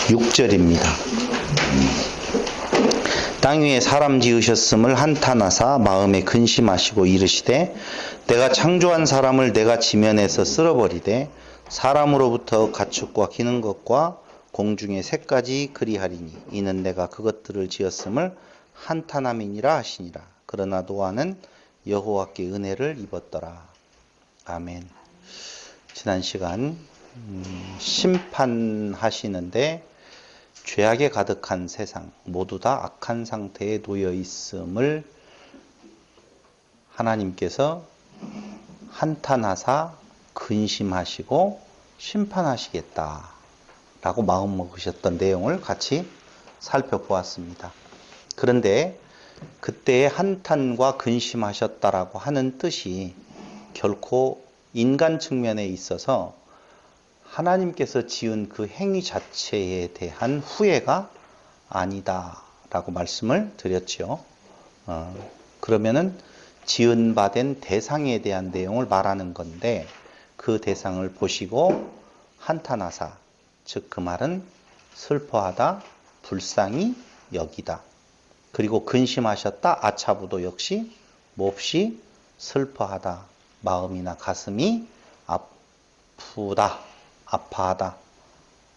6절입니다. 땅 위에 사람 지으셨음을 한탄하사 마음에 근심하시고 이르시되 내가 창조한 사람을 내가 지면에서 쓸어버리되 사람으로부터 가축과 기는 것과 공중의 새까지 그리하리니 이는 내가 그것들을 지었음을 한탄함이니라 하시니라. 그러나 노아는 여호와께 은혜를 입었더라. 아멘. 지난 시간 심판하시는데 죄악에 가득한 세상, 모두 다 악한 상태에 놓여 있음을 하나님께서 한탄하사 근심하시고 심판하시겠다 라고 마음먹으셨던 내용을 같이 살펴보았습니다. 그런데 그때의 한탄과 근심하셨다라고 하는 뜻이 결코 인간 측면에 있어서 하나님께서 지은 그 행위 자체에 대한 후회가 아니다라고 말씀을 드렸죠. 그러면은 지은 바 된 대상에 대한 내용을 말하는 건데 그 대상을 보시고 한탄하사, 즉 그 말은 슬퍼하다, 불쌍히 여기다. 그리고 근심하셨다, 아차부도 역시 몹시 슬퍼하다, 마음이나 가슴이 아프다, 아파하다,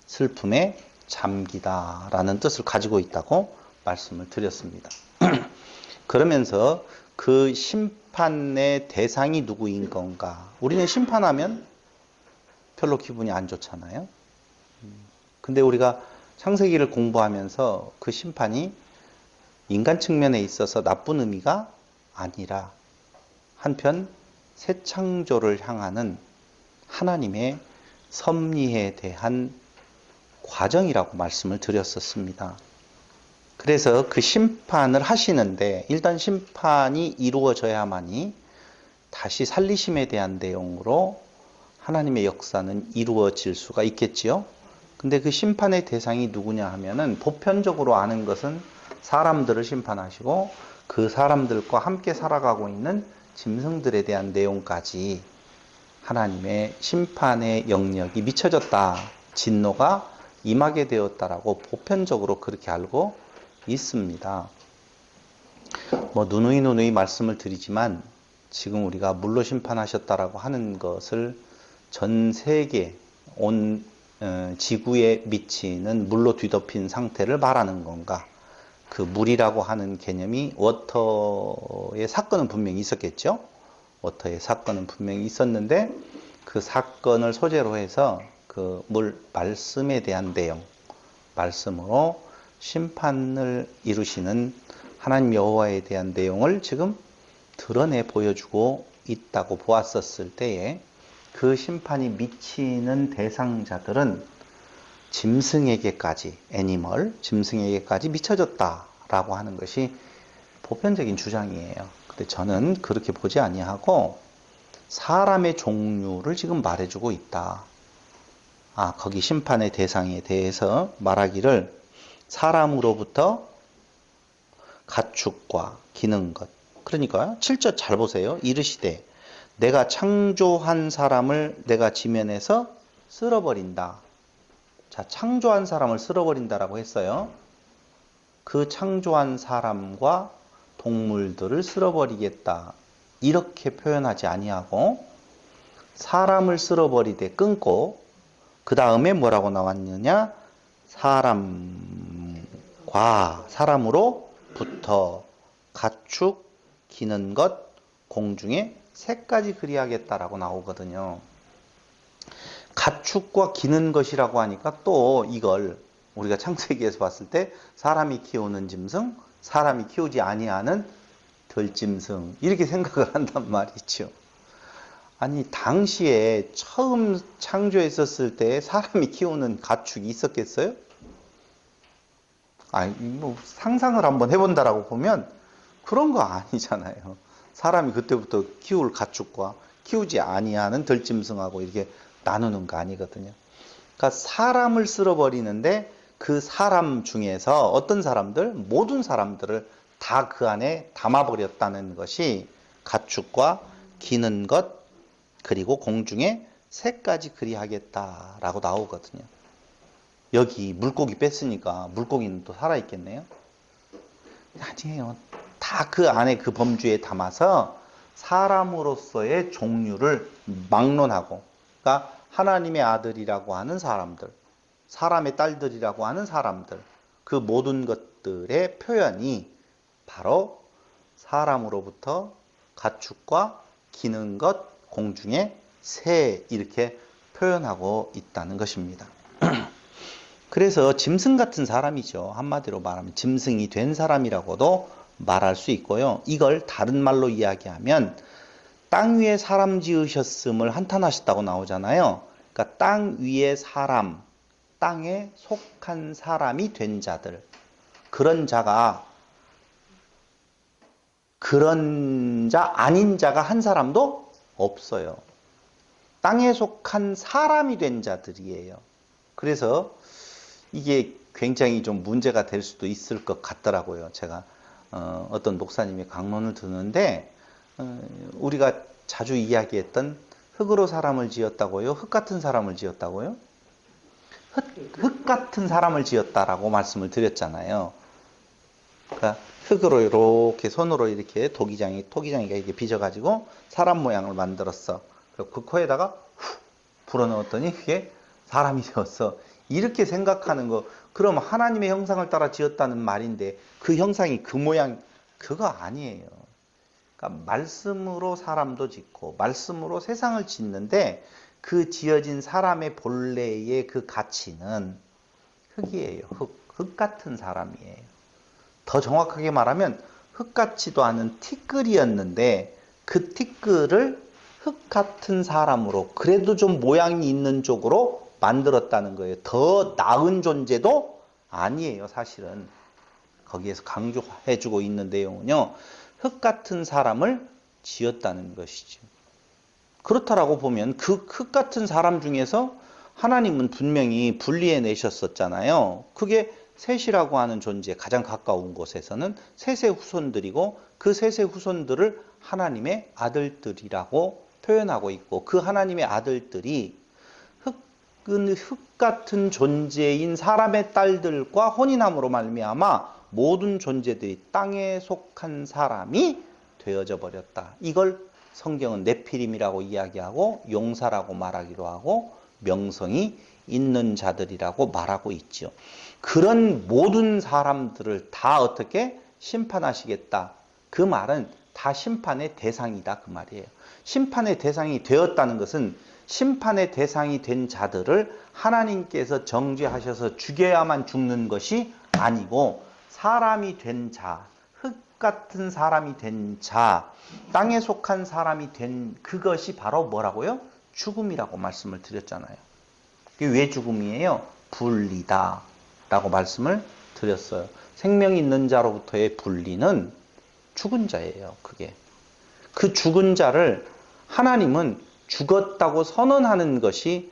슬픔에 잠기다 라는 뜻을 가지고 있다고 말씀을 드렸습니다. 그러면서 그 심판의 대상이 누구인 건가? 우리는 심판하면 별로 기분이 안 좋잖아요. 근데 우리가 창세기를 공부하면서 그 심판이 인간 측면에 있어서 나쁜 의미가 아니라 한편 새 창조를 향하는 하나님의 섭리에 대한 과정이라고 말씀을 드렸었습니다. 그래서 그 심판을 하시는데 일단 심판이 이루어져야만이 다시 살리심에 대한 내용으로 하나님의 역사는 이루어질 수가 있겠지요. 근데 그 심판의 대상이 누구냐 하면은 보편적으로 아는 것은 사람들을 심판하시고 그 사람들과 함께 살아가고 있는 짐승들에 대한 내용까지 하나님의 심판의 영역이 미쳐졌다, 진노가 임하게 되었다라고 보편적으로 그렇게 알고 있습니다. 누누이 말씀을 드리지만 지금 우리가 물로 심판하셨다라고 하는 것을 전 세계 온 지구에 미치는 물로 뒤덮인 상태를 말하는 건가? 그 물이라고 하는 개념이 워터의 사건은 분명히 있었겠죠? 워터의 사건은 분명히 있었는데 그 사건을 소재로 해서 그 물 말씀에 대한 내용, 말씀으로 심판을 이루시는 하나님 여호와에 대한 내용을 지금 드러내 보여주고 있다고 보았었을 때에 그 심판이 미치는 대상자들은 짐승에게까지, 애니멀, 짐승에게까지 미쳐졌다라고 하는 것이 보편적인 주장이에요. 근데 저는 그렇게 보지 아니하고 사람의 종류를 지금 말해주고 있다. 거기 심판의 대상에 대해서 말하기를 사람으로부터 가축과 기는 것. 그러니까 7절 잘 보세요. 이르시되 내가 창조한 사람을 내가 지면에서 쓸어버린다. 자, 창조한 사람을 쓸어버린다라고 했어요. 그 창조한 사람과 동물들을 쓸어버리겠다. 이렇게 표현하지 아니하고 사람을 쓸어버리되 끊고 그 다음에 뭐라고 나왔느냐? 사람으로부터 가축, 기는 것, 공중에 새까지 그리하겠다라고 나오거든요. 가축과 기는 것이라고 하니까 또 이걸 우리가 창세기에서 봤을 때 사람이 키우는 짐승, 사람이 키우지 아니하는 들짐승 이렇게 생각을 한단 말이죠. 아니 당시에 처음 창조했었을 때 사람이 키우는 가축이 있었겠어요? 상상을 한번 해본다라고 보면 그런 거 아니잖아요. 사람이 그때부터 키울 가축과 키우지 아니하는 들짐승하고 이렇게 나누는 거 아니거든요. 그러니까 사람을 쓸어버리는데 그 사람 중에서 어떤 사람들, 모든 사람들을 다 그 안에 담아버렸다는 것이 가축과 기는 것, 그리고 공중에 새까지 그리하겠다라고 나오거든요. 여기 물고기 뺐으니까 물고기는 또 살아있겠네요? 아니에요. 다 그 안에 그 범주에 담아서 사람으로서의 종류를 막론하고, 그러니까 하나님의 아들이라고 하는 사람들, 사람의 딸들이라고 하는 사람들, 그 모든 것들의 표현이 바로 사람으로부터 가축과 기는 것, 공중의 새, 이렇게 표현하고 있다는 것입니다. 그래서 짐승 같은 사람이죠. 한마디로 말하면 짐승이 된 사람이라고도 말할 수 있고요. 이걸 다른 말로 이야기하면 땅 위에 사람 지으셨음을 한탄하셨다고 나오잖아요. 그러니까 땅 위에 사람, 땅에 속한 사람이 된 자들, 그런 자가, 그런 자 아닌 자가 한 사람도 없어요. 땅에 속한 사람이 된 자들이에요. 그래서 이게 굉장히 좀 문제가 될 수도 있을 것 같더라고요. 제가 어떤 목사님의 강론을 듣는데, 우리가 자주 이야기했던 흙으로 사람을 지었다고요? 흙 같은 사람을 지었다고요? 흙 같은 사람을 지었다라고 말씀을 드렸잖아요. 그러니까 흙으로 이렇게 손으로 이렇게 토기장이가 이렇게 빚어가지고 사람 모양을 만들었어. 그 코에다가 훅 불어넣었더니 그게 사람이 되었어. 이렇게 생각하는 거, 그럼 하나님의 형상을 따라 지었다는 말인데 그 형상이 그 모양, 그거 아니에요. 그러니까 말씀으로 사람도 짓고 말씀으로 세상을 짓는데 그 지어진 사람의 본래의 그 가치는 흙이에요. 흙 같은 사람이에요. 더 정확하게 말하면 흙 같지도 않은 티끌이었는데 그 티끌을 흙 같은 사람으로, 그래도 좀 모양이 있는 쪽으로 만들었다는 거예요. 더 나은 존재도 아니에요, 사실은. 거기에서 강조해주고 있는 내용은요, 흙 같은 사람을 지었다는 것이죠. 그렇다라고 보면 그 흙 같은 사람 중에서 하나님은 분명히 분리해 내셨었잖아요. 그게 셋이라고 하는 존재, 가장 가까운 곳에서는 셋의 후손들이고 그 셋의 후손들을 하나님의 아들들이라고 표현하고 있고, 그 하나님의 아들들이 흙 같은 존재인 사람의 딸들과 혼인함으로 말미암아 모든 존재들이 땅에 속한 사람이 되어져 버렸다. 이걸 성경은 네피림이라고 이야기하고 용사라고 말하기도 하고 명성이 있는 자들이라고 말하고 있죠. 그런 모든 사람들을 다 어떻게 심판하시겠다. 그 말은 다 심판의 대상이다, 그 말이에요. 심판의 대상이 되었다는 것은 심판의 대상이 된 자들을 하나님께서 정죄하셔서 죽여야만 죽는 것이 아니고, 사람이 된 자, 흙 같은 사람이 된 자, 땅에 속한 사람이 된 그것이 바로 뭐라고요? 죽음이라고 말씀을 드렸잖아요. 그게 왜 죽음이에요? 분리다 라고 말씀을 드렸어요. 생명 있는 자로부터의 분리는 죽은 자예요. 그게. 그 죽은 자를 하나님은 죽었다고 선언하는 것이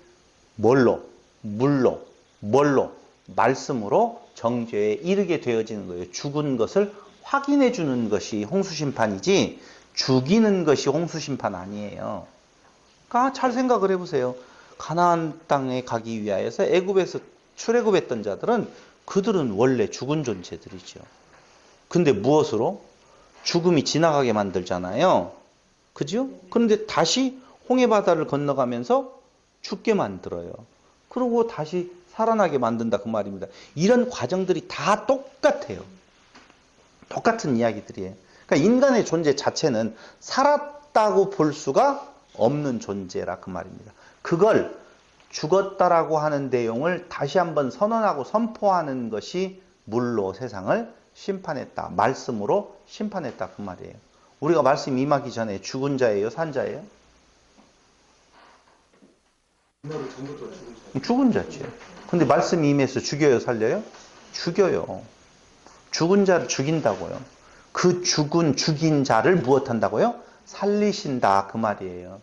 뭘로? 물로, 뭘로? 말씀으로 정죄에 이르게 되어지는 거예요. 죽은 것을 확인해 주는 것이 홍수심판이지 죽이는 것이 홍수심판 아니에요. 그러니까 잘 생각을 해보세요. 가나안 땅에 가기 위하여서 애굽에서 출애굽했던 자들은 그들은 원래 죽은 존재들이죠. 근데 무엇으로? 죽음이 지나가게 만들잖아요. 그죠? 그런데 다시 홍해바다를 건너가면서 죽게 만들어요. 그리고 다시 살아나게 만든다, 그 말입니다. 이런 과정들이 다 똑같아요. 똑같은 이야기들이에요. 그러니까 인간의 존재 자체는 살았다고 볼 수가 없는 존재라, 그 말입니다. 그걸 죽었다라고 하는 내용을 다시 한번 선언하고 선포하는 것이 물로 세상을 심판했다, 말씀으로 심판했다, 그 말이에요. 우리가 말씀 임하기 전에 죽은 자예요, 산 자예요? 죽은 자죠. 근데 말씀이 임해서 죽여요, 살려요? 죽여요. 죽은 자를 죽인다고요. 그 죽인 자를 무엇한다고요? 살리신다, 그 말이에요.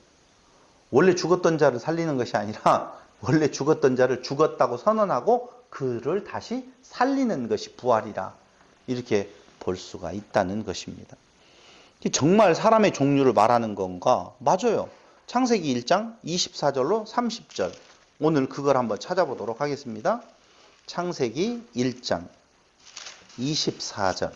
원래 죽었던 자를 살리는 것이 아니라 원래 죽었던 자를 죽었다고 선언하고 그를 다시 살리는 것이 부활이라, 이렇게 볼 수가 있다는 것입니다. 정말 사람의 종류를 말하는 건가? 맞아요. 창세기 1장 24절로 30절. 오늘 그걸 한번 찾아보도록 하겠습니다. 창세기 1장 24절.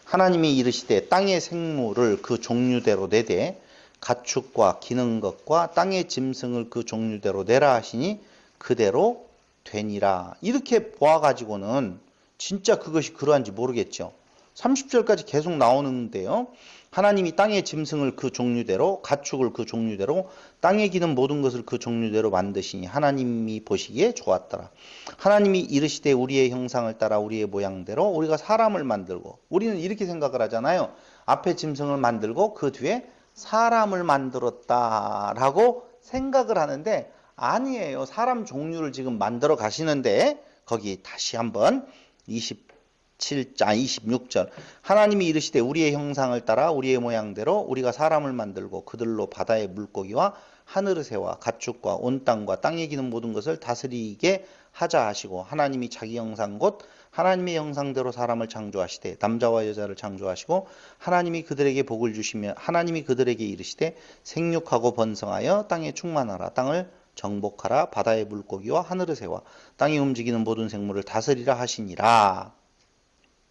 하나님이 이르시되 땅의 생물을 그 종류대로 내되 가축과 기는 것과 땅의 짐승을 그 종류대로 내라 하시니 그대로 되니라. 이렇게 보아가지고는 진짜 그것이 그러한지 모르겠죠. 30절까지 계속 나오는데요. 하나님이 땅의 짐승을 그 종류대로 가축을 그 종류대로 땅에 기는 모든 것을 그 종류대로 만드시니 하나님이 보시기에 좋았더라. 하나님이 이르시되 우리의 형상을 따라 우리의 모양대로 우리가 사람을 만들고, 우리는 이렇게 생각을 하잖아요. 앞에 짐승을 만들고 그 뒤에 사람을 만들었다라고 생각을 하는데 아니에요. 사람 종류를 지금 만들어 가시는데 거기 다시 한번 26절. 하나님이 이르시되 우리의 형상을 따라 우리의 모양대로 우리가 사람을 만들고 그들로 바다의 물고기와 하늘의 새와 가축과 온 땅과 땅에 기는 모든 것을 다스리게 하자 하시고, 하나님이 자기 형상 곧 하나님의 형상대로 사람을 창조하시되 남자와 여자를 창조하시고 하나님이 그들에게 복을 주시며 하나님이 그들에게 이르시되 생육하고 번성하여 땅에 충만하라. 땅을 정복하라. 바다의 물고기와 하늘의 새와 땅에 움직이는 모든 생물을 다스리라 하시니라.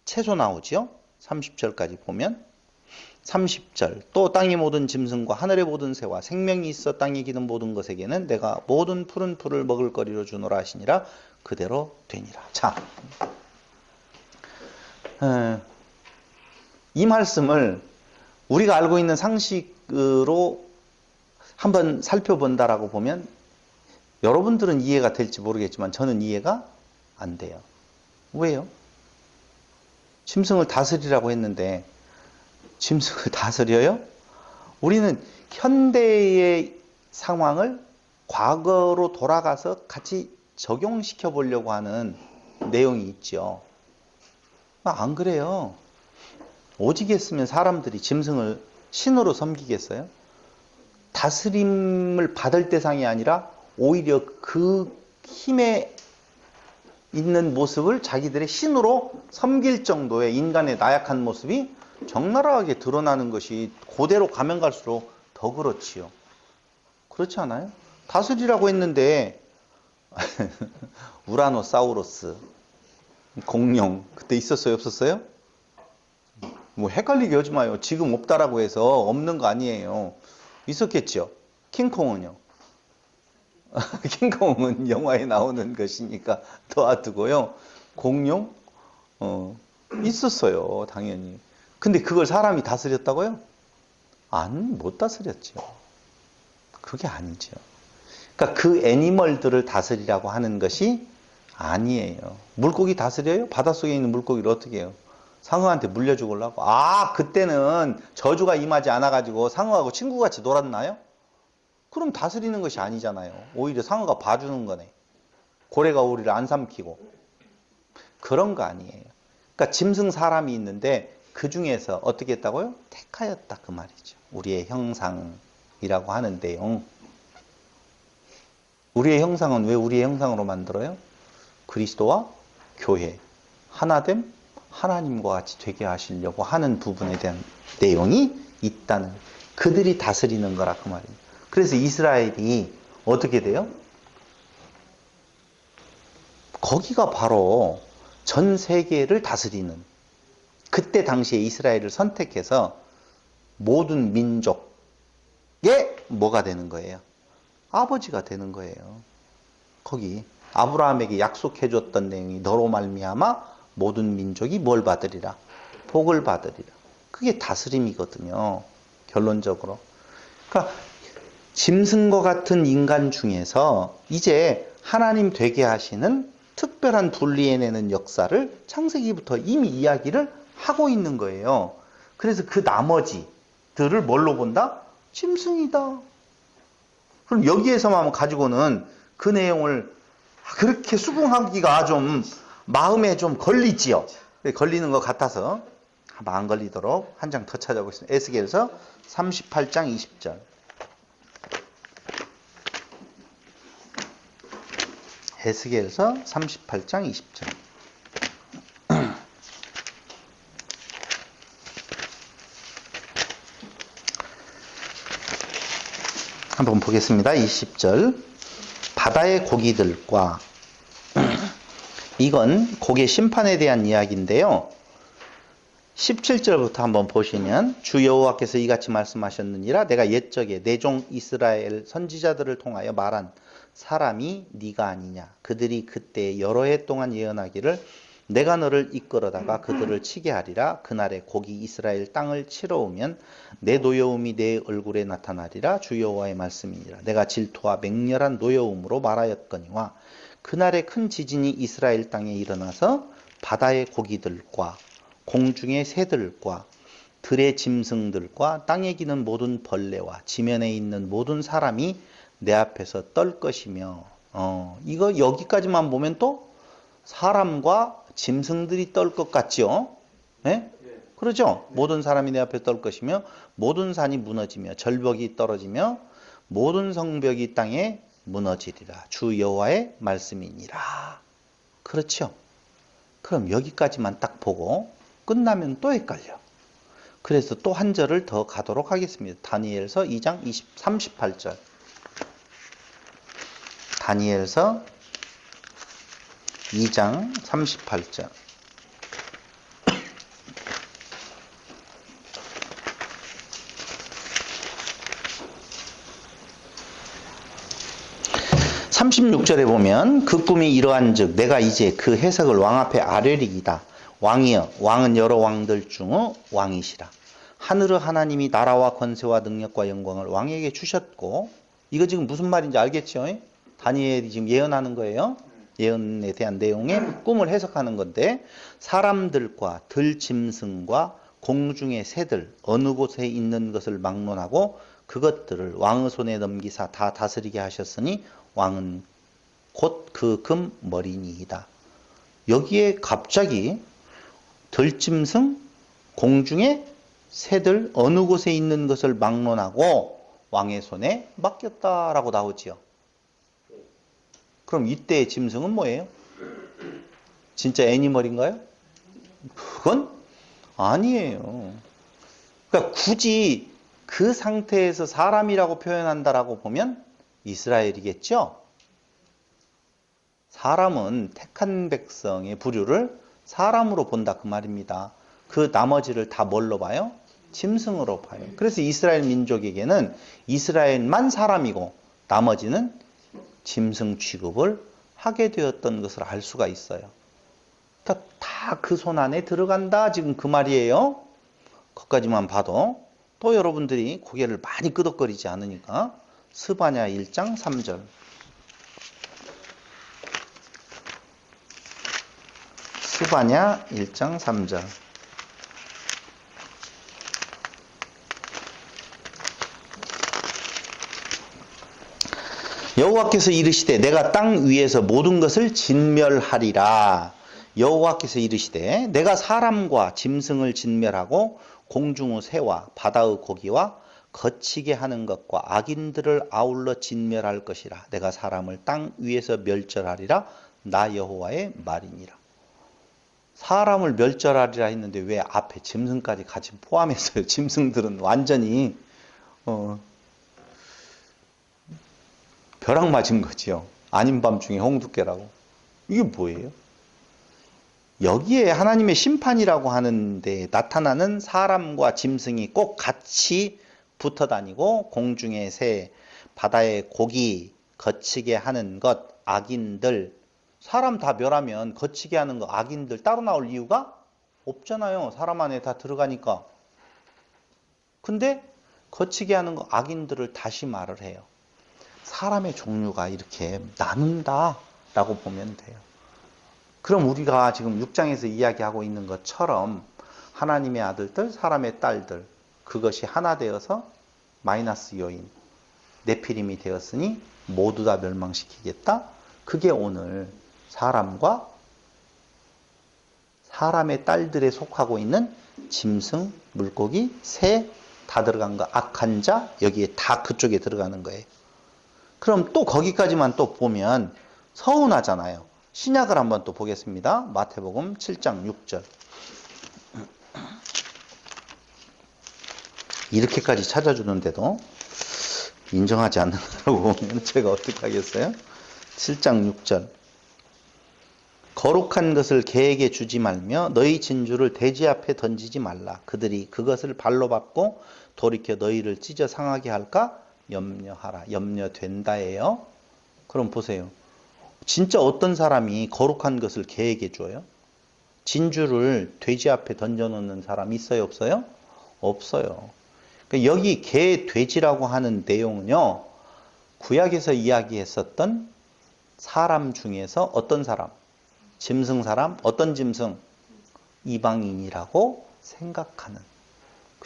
채소 나오죠? 30절까지 보면 30절. 또 땅의 모든 짐승과 하늘의 모든 새와 생명이 있어 땅에 기는 모든 것에게는 내가 모든 푸른 풀을 먹을 거리로 주노라 하시니라. 그대로 되니라. 자, 이 말씀을 우리가 알고 있는 상식으로 한번 살펴본다라고 보면 여러분들은 이해가 될지 모르겠지만 저는 이해가 안 돼요. 왜요? 짐승을 다스리라고 했는데 짐승을 다스려요? 우리는 현대의 상황을 과거로 돌아가서 같이 적용시켜 보려고 하는 내용이 있죠. 안 그래요. 오직했으면 사람들이 짐승을 신으로 섬기겠어요? 다스림을 받을 대상이 아니라 오히려 그 힘에 있는 모습을 자기들의 신으로 섬길 정도의 인간의 나약한 모습이 적나라하게 드러나는 것이 고대로 가면 갈수록 더 그렇지요. 그렇지 않아요? 다스리라고 했는데 우라노사우루스, 공룡 그때 있었어요? 없었어요? 뭐 헷갈리게 하지 마요. 지금 없다라고 해서 없는 거 아니에요. 있었겠죠. 킹콩은요? 킹콩은 영화에 나오는 것이니까 도와두고요. 공룡? 있었어요. 당연히. 근데 그걸 사람이 다스렸다고요? 못 다스렸죠. 그게 아니죠. 그러니까 그 애니멀들을 다스리라고 하는 것이 아니에요. 물고기 다스려요? 바닷속에 있는 물고기를 어떻게 해요? 상어한테 물려 죽으려고? 그때는 저주가 임하지 않아가지고 상어하고 친구같이 놀았나요? 그럼 다스리는 것이 아니잖아요. 오히려 상어가 봐주는 거네. 고래가 우리를 안 삼키고. 그런 거 아니에요. 그러니까 짐승 사람이 있는데 그 중에서 어떻게 했다고요? 택하였다 그 말이죠. 우리의 형상이라고 하는데요. 우리의 형상은 왜 우리의 형상으로 만들어요? 그리스도와 교회, 하나됨, 하나님과 같이 되게 하시려고 하는 부분에 대한 내용이 있다는, 그들이 다스리는 거라 그 말이에요. 그래서 이스라엘이 어떻게 돼요? 거기가 바로 전 세계를 다스리는, 그때 당시에 이스라엘을 선택해서 모든 민족의 뭐가 되는 거예요? 아버지가 되는 거예요. 거기 아브라함에게 약속해 줬던 내용이 너로 말미암아 모든 민족이 뭘 받으리라? 복을 받으리라. 그게 다스림이거든요. 결론적으로. 그러니까 짐승과 같은 인간 중에서 이제 하나님 되게 하시는 특별한 분리해내는 역사를 창세기부터 이미 이야기를 하고 있는 거예요. 그래서 그 나머지들을 뭘로 본다? 짐승이다. 그럼 여기에서만 가지고는 그 내용을 그렇게 수긍하기가 좀 마음에 좀 걸리지요. 걸리는 것 같아서 한번 안 걸리도록 한 장 더 찾아보겠습니다. 에스겔서 38장 20절. 에스겔서 38장 20절. 한번 보겠습니다. 20절. 바다의 고기들과 이건 고개 심판에 대한 이야기인데요. 17절부터 한번 보시면 주 여호와께서 이같이 말씀하셨느니라 내가 옛적에 내 종 이스라엘 선지자들을 통하여 말한 사람이 네가 아니냐. 그들이 그때 여러 해 동안 예언하기를 내가 너를 이끌어다가 그들을 치게 하리라. 그날에 곡이 이스라엘 땅을 치러 오면 내 노여움이 내 얼굴에 나타나리라. 주 여호와의 말씀이니라. 내가 질투와 맹렬한 노여움으로 말하였거니와 그날에 큰 지진이 이스라엘 땅에 일어나서 바다의 고기들과 공중의 새들과 들의 짐승들과 땅에 기는 모든 벌레와 지면에 있는 모든 사람이 내 앞에서 떨 것이며 이거 여기까지만 보면 또 사람과 짐승들이 떨 것 같죠? 네? 그러죠? 모든 사람이 내 앞에 떨 것이며 모든 산이 무너지며 절벽이 떨어지며 모든 성벽이 땅에 무너지리라. 주 여호와의 말씀이니라. 그렇죠? 그럼 여기까지만 딱 보고 끝나면 또 헷갈려. 그래서 또 한 절을 더 가도록 하겠습니다. 다니엘서 2장 38절. 다니엘서 2장 38절. (36절에) 보면 그 꿈이 이러한즉 내가 이제 그 해석을 왕 앞에 아뢰리이다. 왕이여 왕은 여러 왕들 중의 왕이시라. 하늘의 하나님이 나라와 권세와 능력과 영광을 왕에게 주셨고 이거 지금 무슨 말인지 알겠죠? 다니엘이 지금 예언하는 거예요. 예언에 대한 내용의 꿈을 해석하는 건데 사람들과 들짐승과 공중의 새들 어느 곳에 있는 것을 막론하고 그것들을 왕의 손에 넘기사 다 다스리게 하셨으니 왕은 곧 그 금 머리니이다. 여기에 갑자기 들짐승, 공중의 새들 어느 곳에 있는 것을 막론하고 왕의 손에 맡겼다라고 나오지요. 그럼 이때의 짐승은 뭐예요? 진짜 애니멀인가요? 그건 아니에요. 그러니까 굳이 그 상태에서 사람이라고 표현한다라고 보면 이스라엘이겠죠? 사람은 택한 백성의 부류를 사람으로 본다 그 말입니다. 그 나머지를 다 뭘로 봐요? 짐승으로 봐요. 그래서 이스라엘 민족에게는 이스라엘만 사람이고 나머지는 짐승 취급을 하게 되었던 것을 알 수가 있어요. 다 그 손 안에 들어간다 지금 그 말이에요. 거기까지만 봐도 또 여러분들이 고개를 많이 끄덕거리지 않으니까 스바냐 1장 3절. 스바냐 1장 3절. 여호와께서 이르시되 내가 땅 위에서 모든 것을 진멸하리라. 여호와께서 이르시되 내가 사람과 짐승을 진멸하고 공중의 새와 바다의 고기와 거치게 하는 것과 악인들을 아울러 진멸할 것이라. 내가 사람을 땅 위에서 멸절하리라. 나 여호와의 말이니라. 사람을 멸절하리라 했는데 왜 앞에 짐승까지 같이 포함했어요? 짐승들은 완전히 벼락 맞은 거지요. 아닌 밤중에 홍두깨라고. 이게 뭐예요? 여기에 하나님의 심판이라고 하는데 나타나는 사람과 짐승이 꼭 같이 붙어 다니고 공중의 새, 바다의 고기, 거치게 하는 것, 악인들, 사람 다 멸하면 거치게 하는 거, 악인들 따로 나올 이유가 없잖아요. 사람 안에 다 들어가니까. 근데 거치게 하는 거, 악인들을 다시 말을 해요. 사람의 종류가 이렇게 나눈다라고 보면 돼요. 그럼 우리가 지금 6장에서 이야기하고 있는 것처럼 하나님의 아들들, 사람의 딸들, 그것이 하나 되어서 마이너스 요인, 네피림이 되었으니 모두 다 멸망시키겠다. 그게 오늘 사람과 사람의 딸들에 속하고 있는 짐승, 물고기, 새 다 들어간 거, 악한 자 여기에 다 그쪽에 들어가는 거예요. 그럼 또 거기까지만 또 보면 서운하잖아요. 신약을 한번 또 보겠습니다. 마태복음 7장 6절. 이렇게까지 찾아주는데도 인정하지 않는다고 보면 제가 어떻게 하겠어요? 7장 6절. 거룩한 것을 개에게 주지 말며 너희 진주를 돼지 앞에 던지지 말라. 그들이 그것을 발로 밟고 돌이켜 너희를 찢어 상하게 할까 염려하라. 염려된다예요. 그럼 보세요. 진짜 어떤 사람이 거룩한 것을 개에게 줘요? 진주를 돼지 앞에 던져놓는 사람 있어요, 없어요? 없어요. 그러니까 여기 개, 돼지라고 하는 내용은요, 구약에서 이야기했었던 사람 중에서 어떤 사람? 짐승 사람? 어떤 짐승? 이방인이라고 생각하는.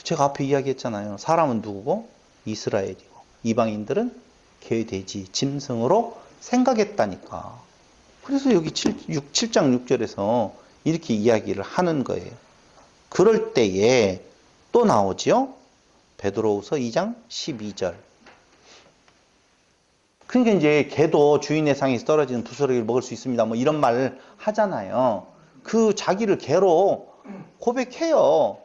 제가 앞에 이야기했잖아요. 사람은 누구고? 이스라엘이고. 이방인들은 개, 돼지, 짐승으로 생각했다니까. 그래서 여기 7장 6절에서 이렇게 이야기를 하는 거예요. 그럴 때에 또 나오지요. 베드로후서 2장 12절. 그러니까 이제 개도 주인의 상에서 떨어지는 부스러기를 먹을 수 있습니다. 뭐 이런 말을 하잖아요. 그 자기를 개로 고백해요.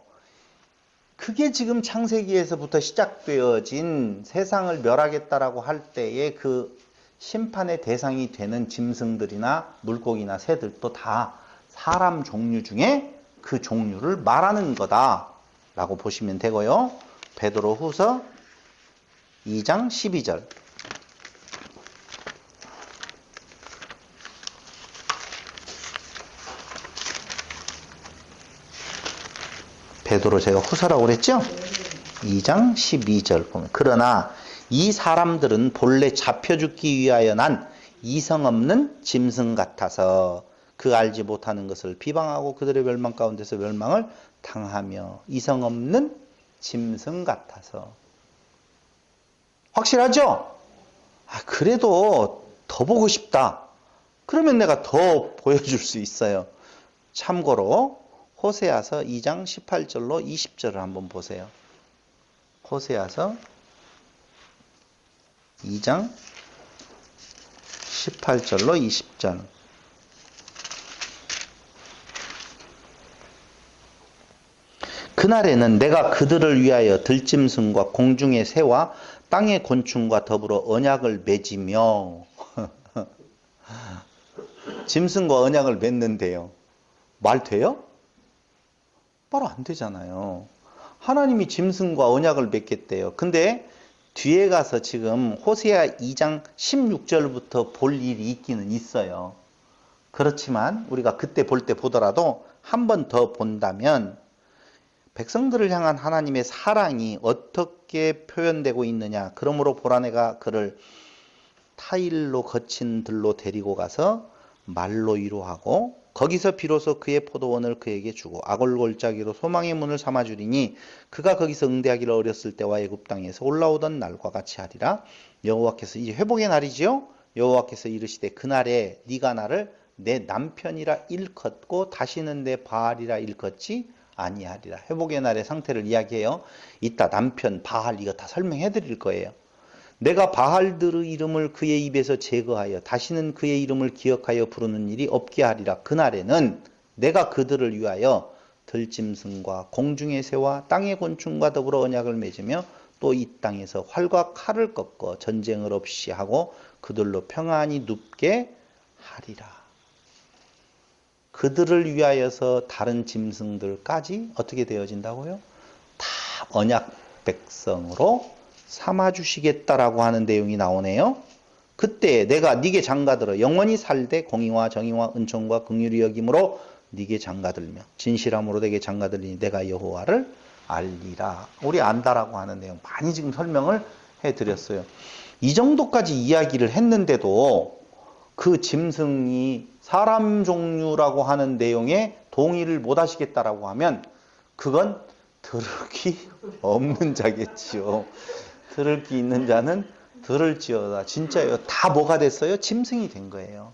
그게 지금 창세기에서부터 시작되어진 세상을 멸하겠다라고 할 때에 그 심판의 대상이 되는 짐승들이나 물고기나 새들도 다 사람 종류 중에 그 종류를 말하는 거다라고 보시면 되고요. 베드로후서 2장 12절. 베드로 제가 후서라고 그랬죠? 2장 12절 보면 그러나 이 사람들은 본래 잡혀 죽기 위하여 난 이성 없는 짐승 같아서 그 알지 못하는 것을 비방하고 그들의 멸망 가운데서 멸망을 당하며 이성 없는 짐승 같아서. 확실하죠? 그래도 더 보고 싶다. 그러면 내가 더 보여줄 수 있어요. 참고로 호세아서 2장 18절로 20절을 한번 보세요. 호세아서 2장 18절로 20절. 그날에는 내가 그들을 위하여 들짐승과 공중의 새와 땅의 곤충과 더불어 언약을 맺으며 짐승과 언약을 맺는데요. 말 돼요? 말 안 되잖아요. 하나님이 짐승과 언약을 맺겠대요. 근데 뒤에 가서 지금 호세아 2장 16절부터 볼 일이 있기는 있어요. 그렇지만 우리가 그때 볼 때 보더라도 한 번 더 본다면 백성들을 향한 하나님의 사랑이 어떻게 표현되고 있느냐. 그러므로 보라 내가 그를 타일로 거친 들로 데리고 가서 말로 위로하고 거기서 비로소 그의 포도원을 그에게 주고 아골골짜기로 소망의 문을 삼아주리니 그가 거기서 응대하기를 어렸을 때와 애굽 땅에서 올라오던 날과 같이 하리라. 여호와께서 이제 회복의 날이지요. 여호와께서 이르시되 그날에 네가 나를 내 남편이라 일컫고 다시는 내 바알이라 일컫지 아니하리라. 회복의 날의 상태를 이야기해요. 이따 남편 바알 이거 다 설명해 드릴 거예요. 내가 바알들의 이름을 그의 입에서 제거하여 다시는 그의 이름을 기억하여 부르는 일이 없게 하리라. 그날에는 내가 그들을 위하여 들짐승과 공중의 새와 땅의 곤충과 더불어 언약을 맺으며 또 이 땅에서 활과 칼을 꺾어 전쟁을 없이 하고 그들로 평안히 눕게 하리라. 그들을 위하여서 다른 짐승들까지 어떻게 되어진다고요? 다 언약 백성으로 삼아주시겠다라고 하는 내용이 나오네요. 그때 내가 네게 장가들어 영원히 살되 공의와 정의와 은총과 긍휼히 여김으로 네게 장가들며 진실함으로 네게 장가들리니 내가 여호와를 알리라. 우리 안다라고 하는 내용 많이 지금 설명을 해드렸어요. 이 정도까지 이야기를 했는데도 그 짐승이 사람 종류라고 하는 내용에 동의를 못 하시겠다라고 하면 그건 들을 귀 없는 자겠지요. 들을 귀 있는 자는 들을지어다. 진짜요. 다 뭐가 됐어요? 짐승이 된 거예요.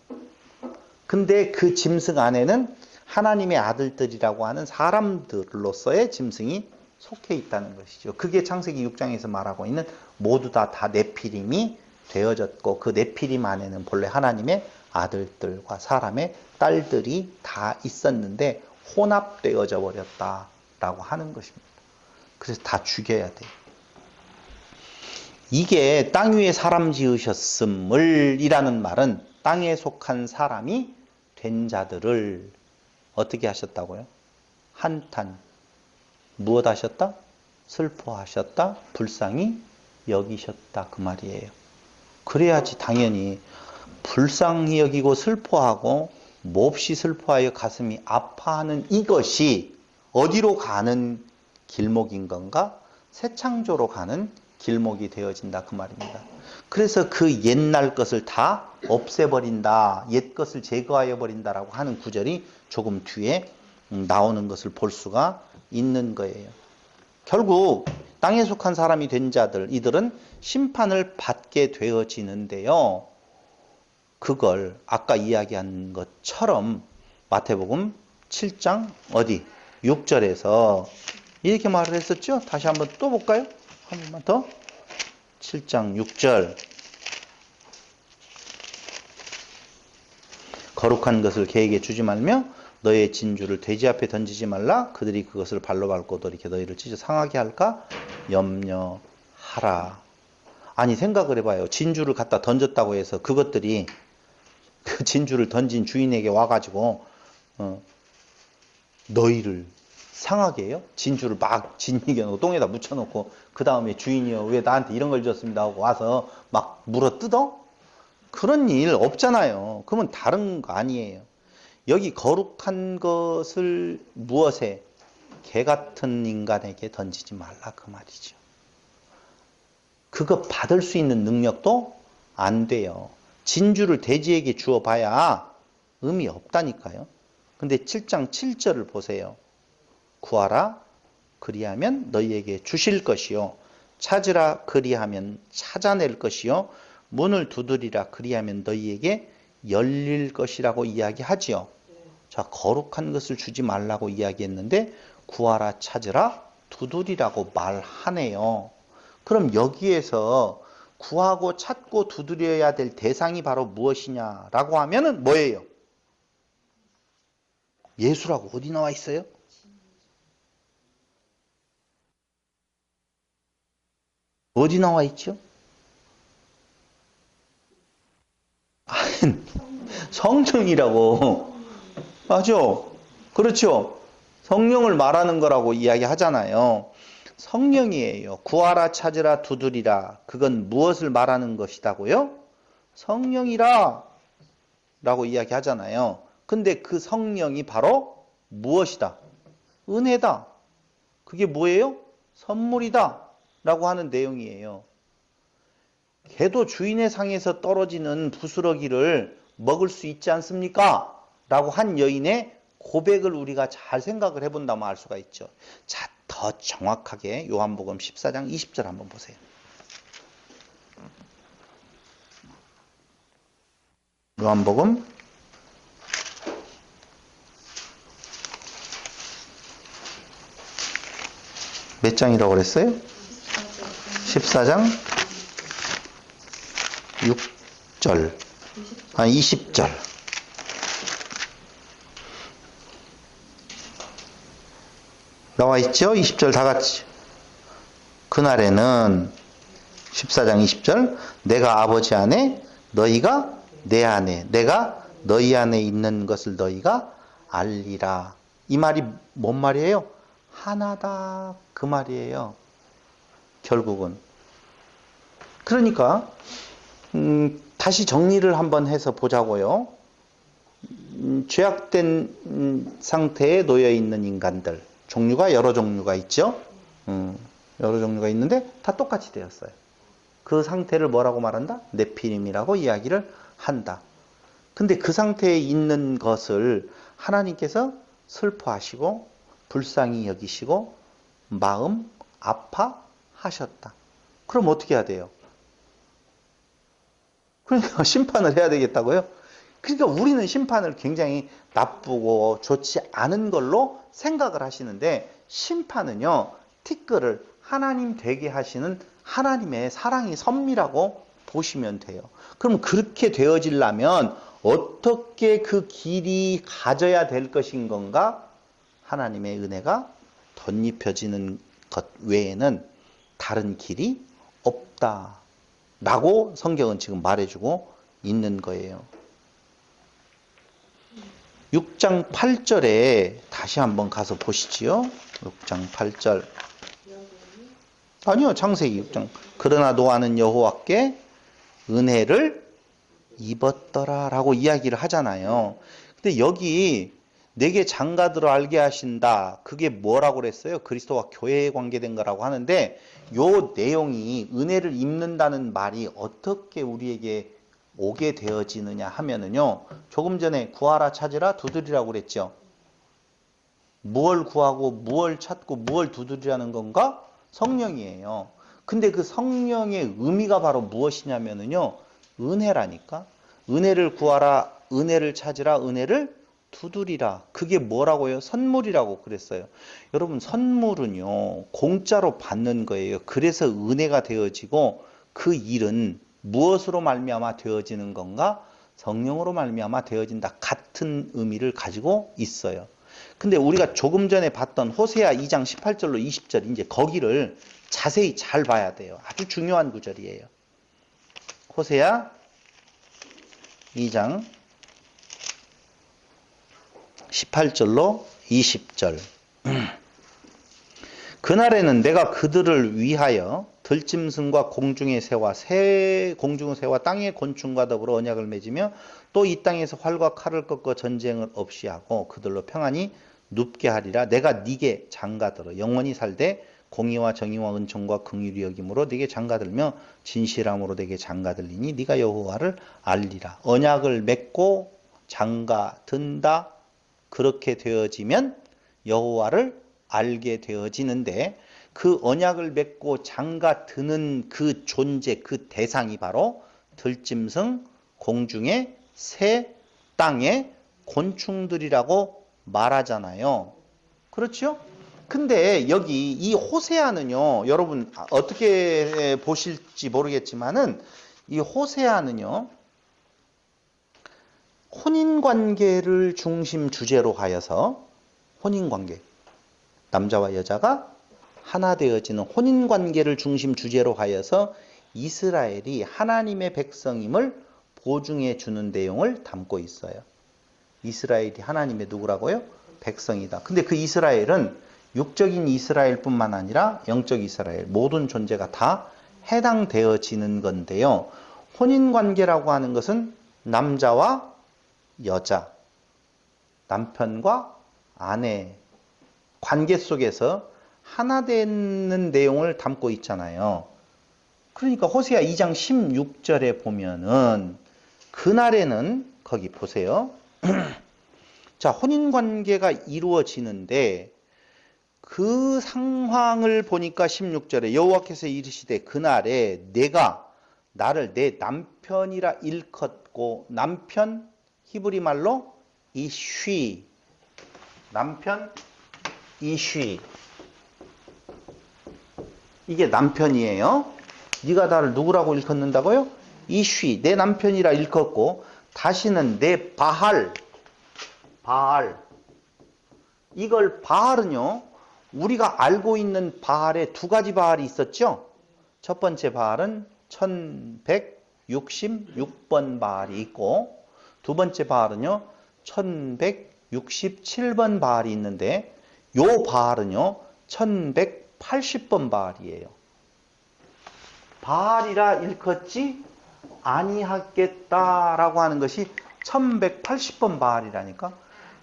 근데 그 짐승 안에는 하나님의 아들들이라고 하는 사람들로서의 짐승이 속해 있다는 것이죠. 그게 창세기 6장에서 말하고 있는 모두 다 네피림이 되어졌고 그 네피림 안에는 본래 하나님의 아들들과 사람의 딸들이 다 있었는데 혼합되어져 버렸다라고 하는 것입니다. 그래서 다 죽여야 돼요. 이게 땅 위에 사람 지으셨음을 이라는 말은 땅에 속한 사람이 된 자들을 어떻게 하셨다고요? 한탄. 무엇 하셨다? 슬퍼하셨다. 불쌍히 여기셨다. 그 말이에요. 그래야지 당연히 불쌍히 여기고 슬퍼하고 몹시 슬퍼하여 가슴이 아파하는 이것이 어디로 가는 길목인 건가? 새 창조로 가는 길목이 되어진다. 그 말입니다. 그래서 그 옛날 것을 다 없애버린다. 옛 것을 제거하여 버린다라고 하는 구절이 조금 뒤에 나오는 것을 볼 수가 있는 거예요. 결국 땅에 속한 사람이 된 자들, 이들은 심판을 받게 되어지는데요. 그걸 아까 이야기한 것처럼 마태복음 7장 어디? 6절에서 이렇게 말을 했었죠? 다시 한번 또 볼까요? 한 번만 더. 7장 6절. 거룩한 것을 개에게 주지 말며 너의 진주를 돼지 앞에 던지지 말라. 그들이 그것을 발로 밟고 이렇게 너희를 찢어 상하게 할까 염려하라. 아니 생각을 해봐요. 진주를 갖다 던졌다고 해서 그것들이 그 진주를 던진 주인에게 와가지고 너희를 상하게 해요? 진주를 막 진이겨놓고 똥에다 묻혀놓고 그 다음에 주인이요 왜 나한테 이런 걸 줬습니다 하고 와서 막 물어 뜯어? 그런 일 없잖아요. 그러면 다른 거 아니에요. 여기 거룩한 것을 무엇에? 개 같은 인간에게 던지지 말라 그 말이죠. 그거 받을 수 있는 능력도 안 돼요. 진주를 돼지에게 주어봐야 의미 없다니까요. 근데 7장 7절을 보세요. 구하라 그리하면 너희에게 주실 것이요 찾으라 그리하면 찾아낼 것이요 문을 두드리라 그리하면 너희에게 열릴 것이라고 이야기하지요. 자, 거룩한 것을 주지 말라고 이야기했는데 구하라 찾으라 두드리라고 말하네요. 그럼 여기에서 구하고 찾고 두드려야 될 대상이 바로 무엇이냐라고 하면은 뭐예요? 예수라고 어디 나와 있어요? 어디 나와 있죠? 성령이라고. 맞죠? 그렇죠? 성령을 말하는 거라고 이야기하잖아요. 성령이에요. 구하라 찾으라 두드리라. 그건 무엇을 말하는 것이다고요? 성령이라 라고 이야기하잖아요. 근데 그 성령이 바로 무엇이다? 은혜다. 그게 뭐예요? 선물이다 라고 하는 내용이에요. 개도 주인의 상에서 떨어지는 부스러기를 먹을 수 있지 않습니까? 라고 한 여인의 고백을 우리가 잘 생각을 해본다면 알 수가 있죠. 자, 더 정확하게 요한복음 14장 20절 한번 보세요. 요한복음 '몇 장이라고 그랬어요? 14장 6절. 20절. 나와 있죠? 20절 다 같이. 그날에는 14장 20절 내가 아버지 안에 너희가 내 안에 내가 너희 안에 있는 것을 너희가 알리라. 이 말이 뭔 말이에요? 하나다 그 말이에요. 결국은. 그러니까 다시 정리를 한번 해서 보자고요. 죄악된 상태에 놓여 있는 인간들 종류가 여러 종류가 있죠. 여러 종류가 있는데 다 똑같이 되었어요. 그 상태를 뭐라고 말한다? 네피림이라고 이야기를 한다. 근데 그 상태에 있는 것을 하나님께서 슬퍼하시고 불쌍히 여기시고 마음 아파하셨다. 그럼 어떻게 해야 돼요? 그러니까 심판을 해야 되겠다고요? 그러니까 우리는 심판을 굉장히 나쁘고 좋지 않은 걸로 생각을 하시는데 심판은요, 티끌을 하나님 되게 하시는 하나님의 사랑의 섭리라고 보시면 돼요. 그럼 그렇게 되어지려면 어떻게 그 길이 가져야 될 것인 건가? 하나님의 은혜가 덧입혀지는 것 외에는 다른 길이 없다 라고 성경은 지금 말해주고 있는 거예요. 6장 8절에 다시 한번 가서 보시지요. 6장 8절. 아니요, 창세기 6장. 그러나 노아는 여호와께 은혜를 입었더라 라고 이야기를 하잖아요. 근데 여기 내게 장가들어 알게 하신다. 그게 뭐라고 그랬어요? 그리스도와 교회에 관계된 거라고 하는데 요 내용이 은혜를 입는다는 말이 어떻게 우리에게 오게 되어지느냐 하면은요. 조금 전에 구하라 찾으라 두드리라고 그랬죠. 무얼 구하고 무얼 찾고 무얼 두드리라는 건가? 성령이에요. 근데 그 성령의 의미가 바로 무엇이냐면은요. 은혜라니까. 은혜를 구하라, 은혜를 찾으라, 은혜를 두드리라. 그게 뭐라고요? 선물이라고 그랬어요. 여러분, 선물은요, 공짜로 받는 거예요. 그래서 은혜가 되어지고 그 일은 무엇으로 말미암아 되어지는 건가? 성령으로 말미암아 되어진다. 같은 의미를 가지고 있어요. 근데 우리가 조금 전에 봤던 호세아 2장 18절로 20절, 이제 거기를 자세히 잘 봐야 돼요. 아주 중요한 구절이에요. 호세아 2장 18절로 20절. 그날에는 내가 그들을 위하여 들짐승과 공중의 새와 공중의 새와 땅의 곤충과 더불어 언약을 맺으며 또 이 땅에서 활과 칼을 꺾어 전쟁을 없이 하고 그들로 평안히 눕게 하리라. 내가 네게 장가들어 영원히 살되 공의와 정의와 은총과 긍휼이 여김으로 네게 장가들며 진실함으로 네게 장가들리니 네가 여호와를 알리라. 언약을 맺고 장가든다. 그렇게 되어지면 여호와를 알게 되어지는데 그 언약을 맺고 장가드는 그 존재, 그 대상이 바로 들짐승, 공중의 새, 땅의 곤충들이라고 말하잖아요. 그렇죠? 근데 여기 이 호세아는요, 여러분 어떻게 보실지 모르겠지만은 이 호세아는요, 혼인관계를 중심 주제로 하여서 혼인관계, 남자와 여자가 하나 되어지는 혼인관계를 중심 주제로 하여서 이스라엘이 하나님의 백성임을 보증해 주는 내용을 담고 있어요. 이스라엘이 하나님의 누구라고요? 백성이다. 근데 그 이스라엘은 육적인 이스라엘뿐만 아니라 영적 이스라엘, 모든 존재가 다 해당되어지는 건데요. 혼인관계라고 하는 것은 남자와 여자, 남편과 아내 관계 속에서 하나 되는 내용을 담고 있잖아요. 그러니까 호세아 2장 16절에 보면은 그날에는 거기 보세요. 자, 혼인관계가 이루어지는데 그 상황을 보니까 16절에 여호와께서 이르시되 그날에 내가 나를 내 남편이라 일컫고, 남편 히브리 말로 이쉬, 남편 이쉬, 이게 남편이에요. 네가 나를 누구라고 일컫는다고요? 이쉬, 내 남편이라 일컫고 다시는 내 바알, 이걸 바알은요, 우리가 알고 있는 바알에 두 가지 바알이 있었죠. 첫 번째 바알은 1166번 바알이 있고, 두 번째 바알은요 1167번 바알이 있는데, 요 바알은요 1180번 바알이에요. 바알이라 일컫지 아니하겠다라고 하는 것이 1180번 바알이라니까.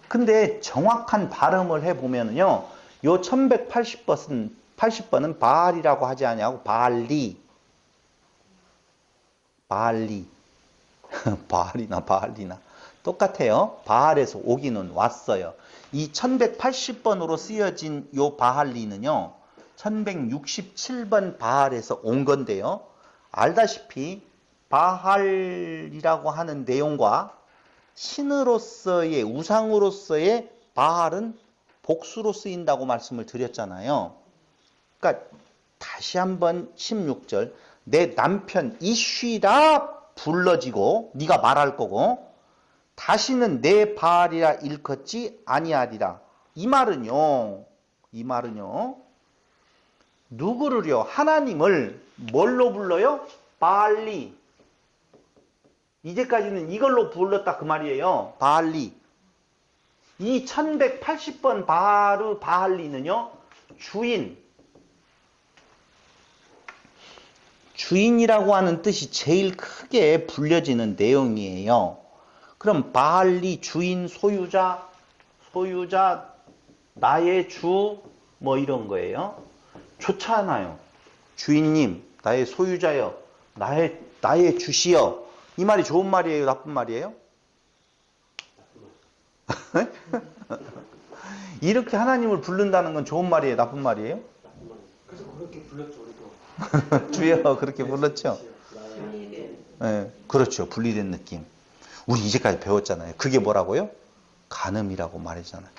근데 정확한 발음을 해보면요, 요 1180번은 바알이라고 하지 아니하고 바알리, 바알리나 똑같아요. 바알에서 오기는 왔어요. 이 1180번으로 쓰여진 요 바알리는요 1167번 바알에서 온 건데요, 알다시피 바알이라고 하는 내용과 신으로서의, 우상으로서의 바알은 복수로 쓰인다고 말씀을 드렸잖아요. 그러니까 다시 한번 16절, 내 남편 이쉬라 불러지고 네가 말할 거고 다시는 내 바알이라 일컫지 아니하리라. 이 말은요 누구를요? 하나님을 뭘로 불러요? 바알리. 이제까지는 이걸로 불렀다 그 말이에요. 바알리. 이 1180번 바할리는요, 주인이라고 하는 뜻이 제일 크게 불려지는 내용이에요. 그럼 바할리 주인, 소유자, 나의 주, 뭐 이런 거예요. 좋잖아요. 주인님, 나의 소유자여, 나의 주시여. 이 말이 좋은 말이에요, 나쁜 말이에요? 이렇게 하나님을 부른다는 건 좋은 말이에요, 나쁜 말이에요? 그래서 그렇게 불렀죠, 우리도. 주여, 그렇게 불렀죠? 네, 그렇죠. 분리된 느낌. 우리 이제까지 배웠잖아요. 그게 뭐라고요? 간음이라고 말했잖아요.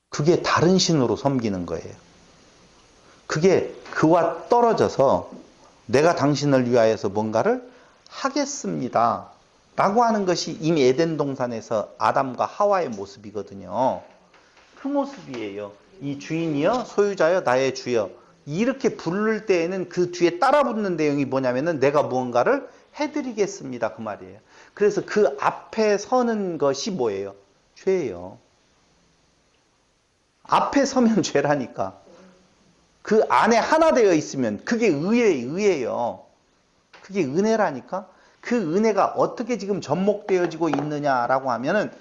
그게 다른 신으로 섬기는 거예요. 그게 그와 떨어져서 내가 당신을 위하여서 뭔가를 하겠습니다 라고 하는 것이 이미 에덴 동산에서 아담과 하와의 모습이거든요. 그 모습이에요. 이 주인이여, 소유자여, 나의 주여. 이렇게 부를 때에는 그 뒤에 따라 붙는 내용이 뭐냐면은 내가 무언가를 해드리겠습니다 그 말이에요. 그래서 그 앞에 서는 것이 뭐예요? 죄예요. 앞에 서면 죄라니까. 그 안에 하나 되어 있으면 그게 의예요. 그게 은혜라니까. 그 은혜가 어떻게 지금 접목되어지고 있느냐라고 하면은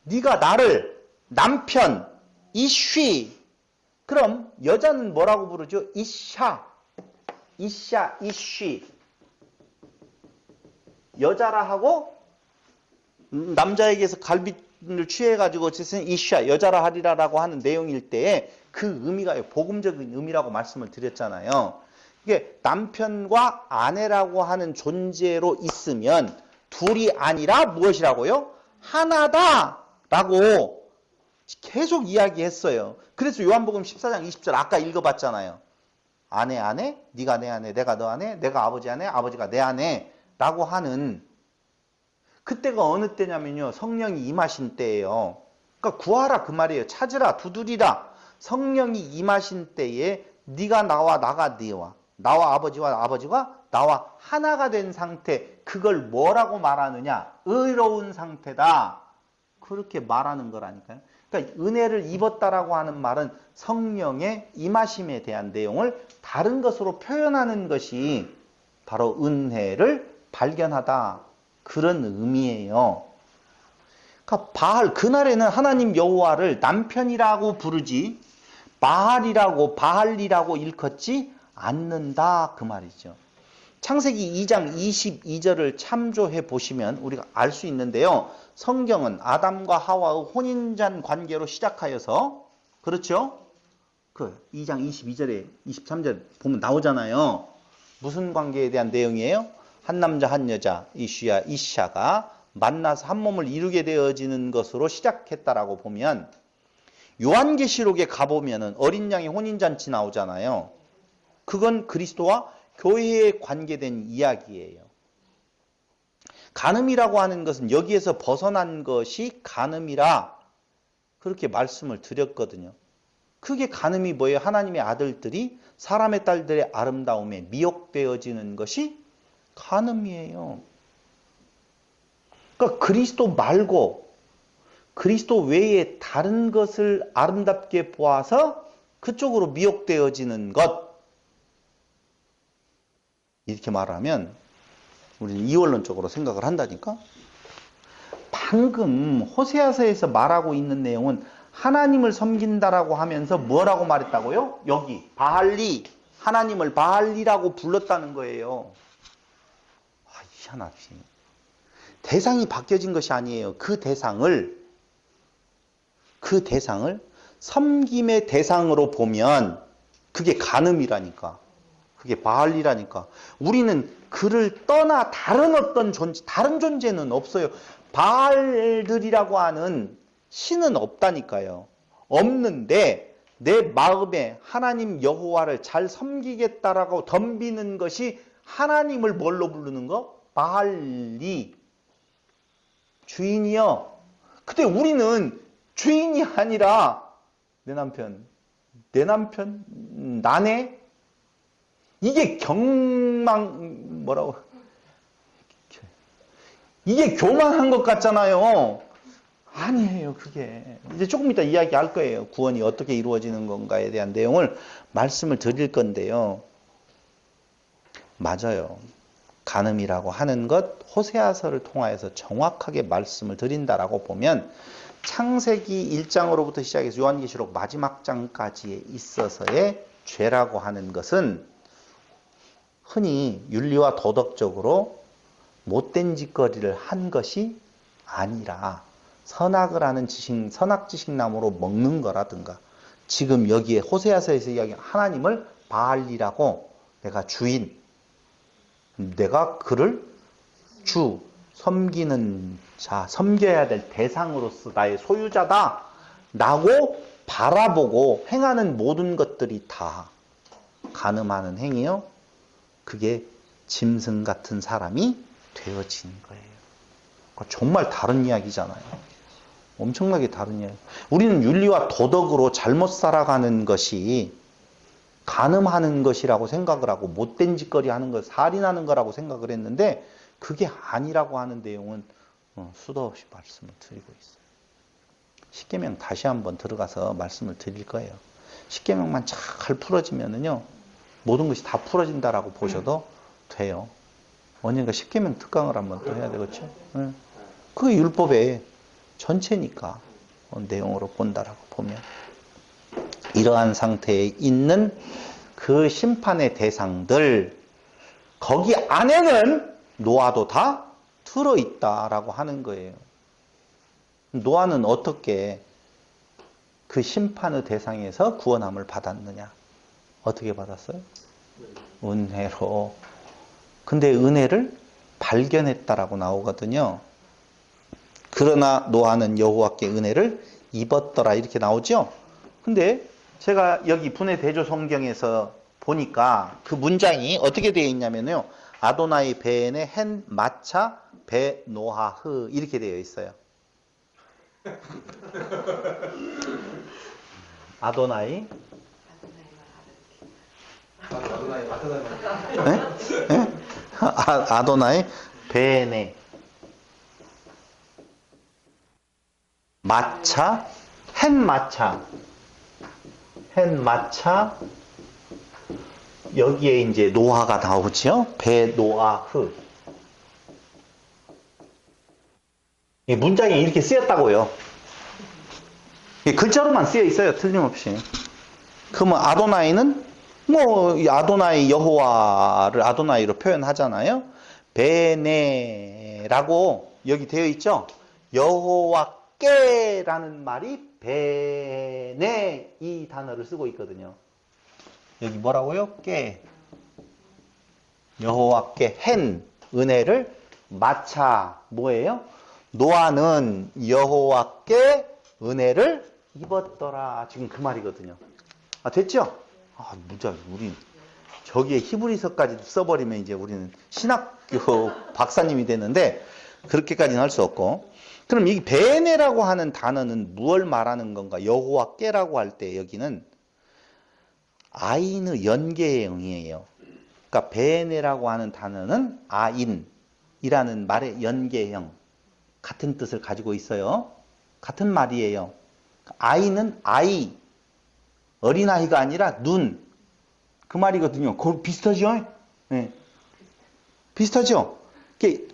네가 나를 남편, 이쉬. 그럼 여자는 뭐라고 부르죠? 이샤, 이쉬. 여자라 하고 남자에게서 갈비를 취해가지고 어쨌든 이샤, 여자라 하리라라고 하는 내용일 때에 그 의미가 복음적인 의미라고 말씀을 드렸잖아요. 이게 남편과 아내라고 하는 존재로 있으면 둘이 아니라 무엇이라고요? 하나다라고 계속 이야기했어요. 그래서 요한복음 14장 20절 아까 읽어봤잖아요. 아내, 네가 내 아내, 내가 너 아내, 내가 아버지 아내, 아버지가 내 아내라고 하는 그때가 어느 때냐면요. 성령이 임하신 때예요. 그러니까 구하라 그 말이에요. 찾으라, 두드리라. 성령이 임하신 때에 네가 나와 나가 네와 나와 아버지와 아버지가 나와 하나가 된 상태, 그걸 뭐라고 말하느냐? 의로운 상태다. 그렇게 말하는 거라니까요. 그러니까 은혜를 입었다라고 하는 말은 성령의 임하심에 대한 내용을 다른 것으로 표현하는 것이 바로 은혜를 발견하다. 그런 의미예요. 그러니까 바알, 그날에는 하나님 여호와를 남편이라고 부르지 바알리라고 일컫지 않는다 그 말이죠. 창세기 2장 22절을 참조해 보시면 우리가 알 수 있는데요. 성경은 아담과 하와의 혼인잔 관계로 시작하여서 그렇죠? 그 2장 22절에 23절 보면 나오잖아요. 무슨 관계에 대한 내용이에요? 한 남자 한 여자 이슈야 이샤가 만나서 한 몸을 이루게 되어지는 것으로 시작했다라고 보면 요한계시록에 가보면은 어린 양의 혼인잔치 나오잖아요. 그건 그리스도와 교회에 관계된 이야기예요. 간음이라고 하는 것은 여기에서 벗어난 것이 간음이라 그렇게 말씀을 드렸거든요. 그게 간음이 뭐예요? 하나님의 아들들이 사람의 딸들의 아름다움에 미혹되어지는 것이 간음이에요. 그러니까 그리스도 말고 그리스도 외에 다른 것을 아름답게 보아서 그쪽으로 미혹되어지는 것. 이렇게 말하면 우리는 이원론적으로 생각을 한다니까. 방금 호세아서에서 말하고 있는 내용은 하나님을 섬긴다라고 하면서 뭐라고 말했다고요? 여기 바알리, 하나님을 바알리라고 불렀다는 거예요. 희한하지. 대상이 바뀌어진 것이 아니에요. 그 대상을 섬김의 대상으로 보면 그게 간음이라니까. 그게 바알리라니까. 우리는 그를 떠나 다른 어떤 다른 존재는 없어요. 바알들이라고 하는 신은 없다니까요. 없는데 내 마음에 하나님 여호와를 잘 섬기겠다라고 덤비는 것이 하나님을 뭘로 부르는 거? 바알리. 주인이여. 근데 우리는 주인이 아니라 내 남편, 나네? 이게 이게 교만한 것 같잖아요. 아니에요, 그게. 이제 조금 이따 이야기할 거예요. 구원이 어떻게 이루어지는 건가에 대한 내용을 말씀을 드릴 건데요. 맞아요. 간음이라고 하는 것, 호세아서를 통하여서 정확하게 말씀을 드린다라고 보면 창세기 1장으로부터 시작해서 요한계시록 마지막 장까지에 있어서의 죄라고 하는 것은 흔히 윤리와 도덕적으로 못된 짓거리를 한 것이 아니라 선악을 하는 선악지식나무로 먹는 거라든가 지금 여기에 호세아서에서 이야기하는 하나님을 바알이라고 내가 주인, 내가 그를 주, 섬기는 자, 섬겨야 될 대상으로서 나의 소유자다 라고 바라보고 행하는 모든 것들이 다 간음하는 행위요. 그게 짐승 같은 사람이 되어지는 거예요. 정말 다른 이야기잖아요. 엄청나게 다른 이야기. 우리는 윤리와 도덕으로 잘못 살아가는 것이 간음하는 것이라고 생각을 하고 못된 짓거리 하는 것, 살인하는 거라고 생각을 했는데 그게 아니라고 하는 내용은 수도 없이 말씀을 드리고 있어요. 십계명 다시 한번 들어가서 말씀을 드릴 거예요. 십계명만 잘 풀어지면은요 모든 것이 다 풀어진다라고 보셔도 돼요. 언젠가 십계명 특강을 한번 또 해야 되겠죠. 그게 율법의 전체니까 내용으로 본다라고 보면 이러한 상태에 있는 그 심판의 대상들 거기 안에는 노아도 다 들어있다라고 하는 거예요. 노아는 어떻게 그 심판의 대상에서 구원함을 받았느냐? 어떻게 받았어요? 은혜로. 근데 은혜를 발견했다라고 나오거든요. 그러나 노아는 여호와께 은혜를 입었더라 이렇게 나오죠. 근데 제가 여기 분해 대조 성경에서 보니까 그 문장이 어떻게 되어 있냐면요. 아도나이 베네 헨 마차 베 노하흐 이렇게 되어 있어요. 아도나이 아도나이 베네 마차 헨 마차 여기에 이제 노아가 나오죠. 베노아흐. 이 문장이 이렇게 쓰였다고요. 글자로만 쓰여 있어요. 틀림없이. 그러면 아도나이는 뭐 아도나이 여호와를 아도나이로 표현하잖아요. 베네라고 여기 되어 있죠. 여호와께라는 말이 베네 이 단어를 쓰고 있거든요. 여기 뭐라고요? 께. 여호와께 헨 은혜를 마차 뭐예요? 노아는 여호와께 은혜를 입었더라. 지금 그 말이거든요. 아 됐죠? 아 무자 우리 저기에 히브리서까지 써버리면 이제 우리는 신학교 박사님이 되는데 그렇게까지는 할 수 없고. 그럼 이 베네라고 하는 단어는 무엇을 말하는 건가? 여호와께라고 할 때 여기는 아인의 연계형이에요. 그러니까 베네라고 하는 단어는 아인이라는 말의 연계형 같은 뜻을 가지고 있어요. 같은 말이에요. 아이는 아이 어린아이가 아니라 눈 그 말이거든요. 그거 비슷하죠? 네. 비슷하죠?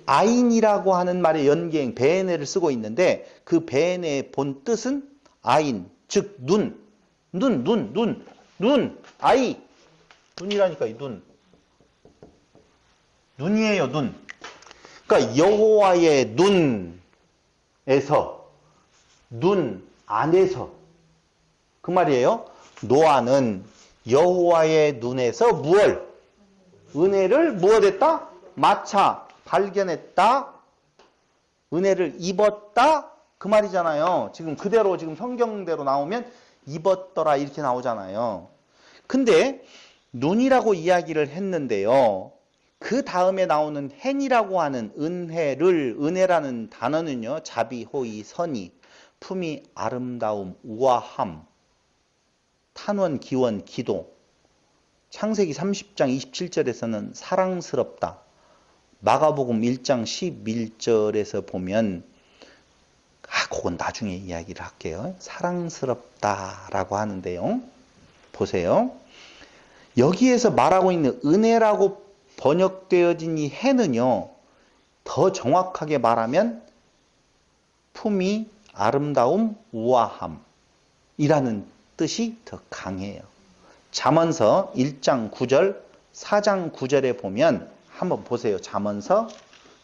아인이라고 하는 말의 연계형 베네를 쓰고 있는데 그 베네의 본 뜻은 아인 즉 눈 아이 눈이라니까 이 눈이에요 눈. 그러니까 여호와의 눈에서 눈 안에서 그 말이에요. 노아는 여호와의 눈에서 무엇? 은혜를 무엇했다? 마차 발견했다. 은혜를 입었다. 그 말이잖아요. 지금 그대로 지금 성경대로 나오면 입었더라 이렇게 나오잖아요. 근데 눈이라고 이야기를 했는데요. 그 다음에 나오는 헨이라고 하는 은혜라는 단어는요. 자비, 호의, 선의, 품위, 아름다움, 우아함, 탄원, 기원, 기도. 창세기 30장 27절에서는 사랑스럽다. 마가복음 1장 11절에서 보면 그건 나중에 이야기를 할게요. 사랑스럽다라고 하는데요. 보세요. 여기에서 말하고 있는 은혜라고 번역되어진 이 해는요, 더 정확하게 말하면 품위, 아름다움, 우아함 이라는 뜻이 더 강해요. 잠언서 1장 9절, 4장 9절에 보면 한번 보세요. 잠언서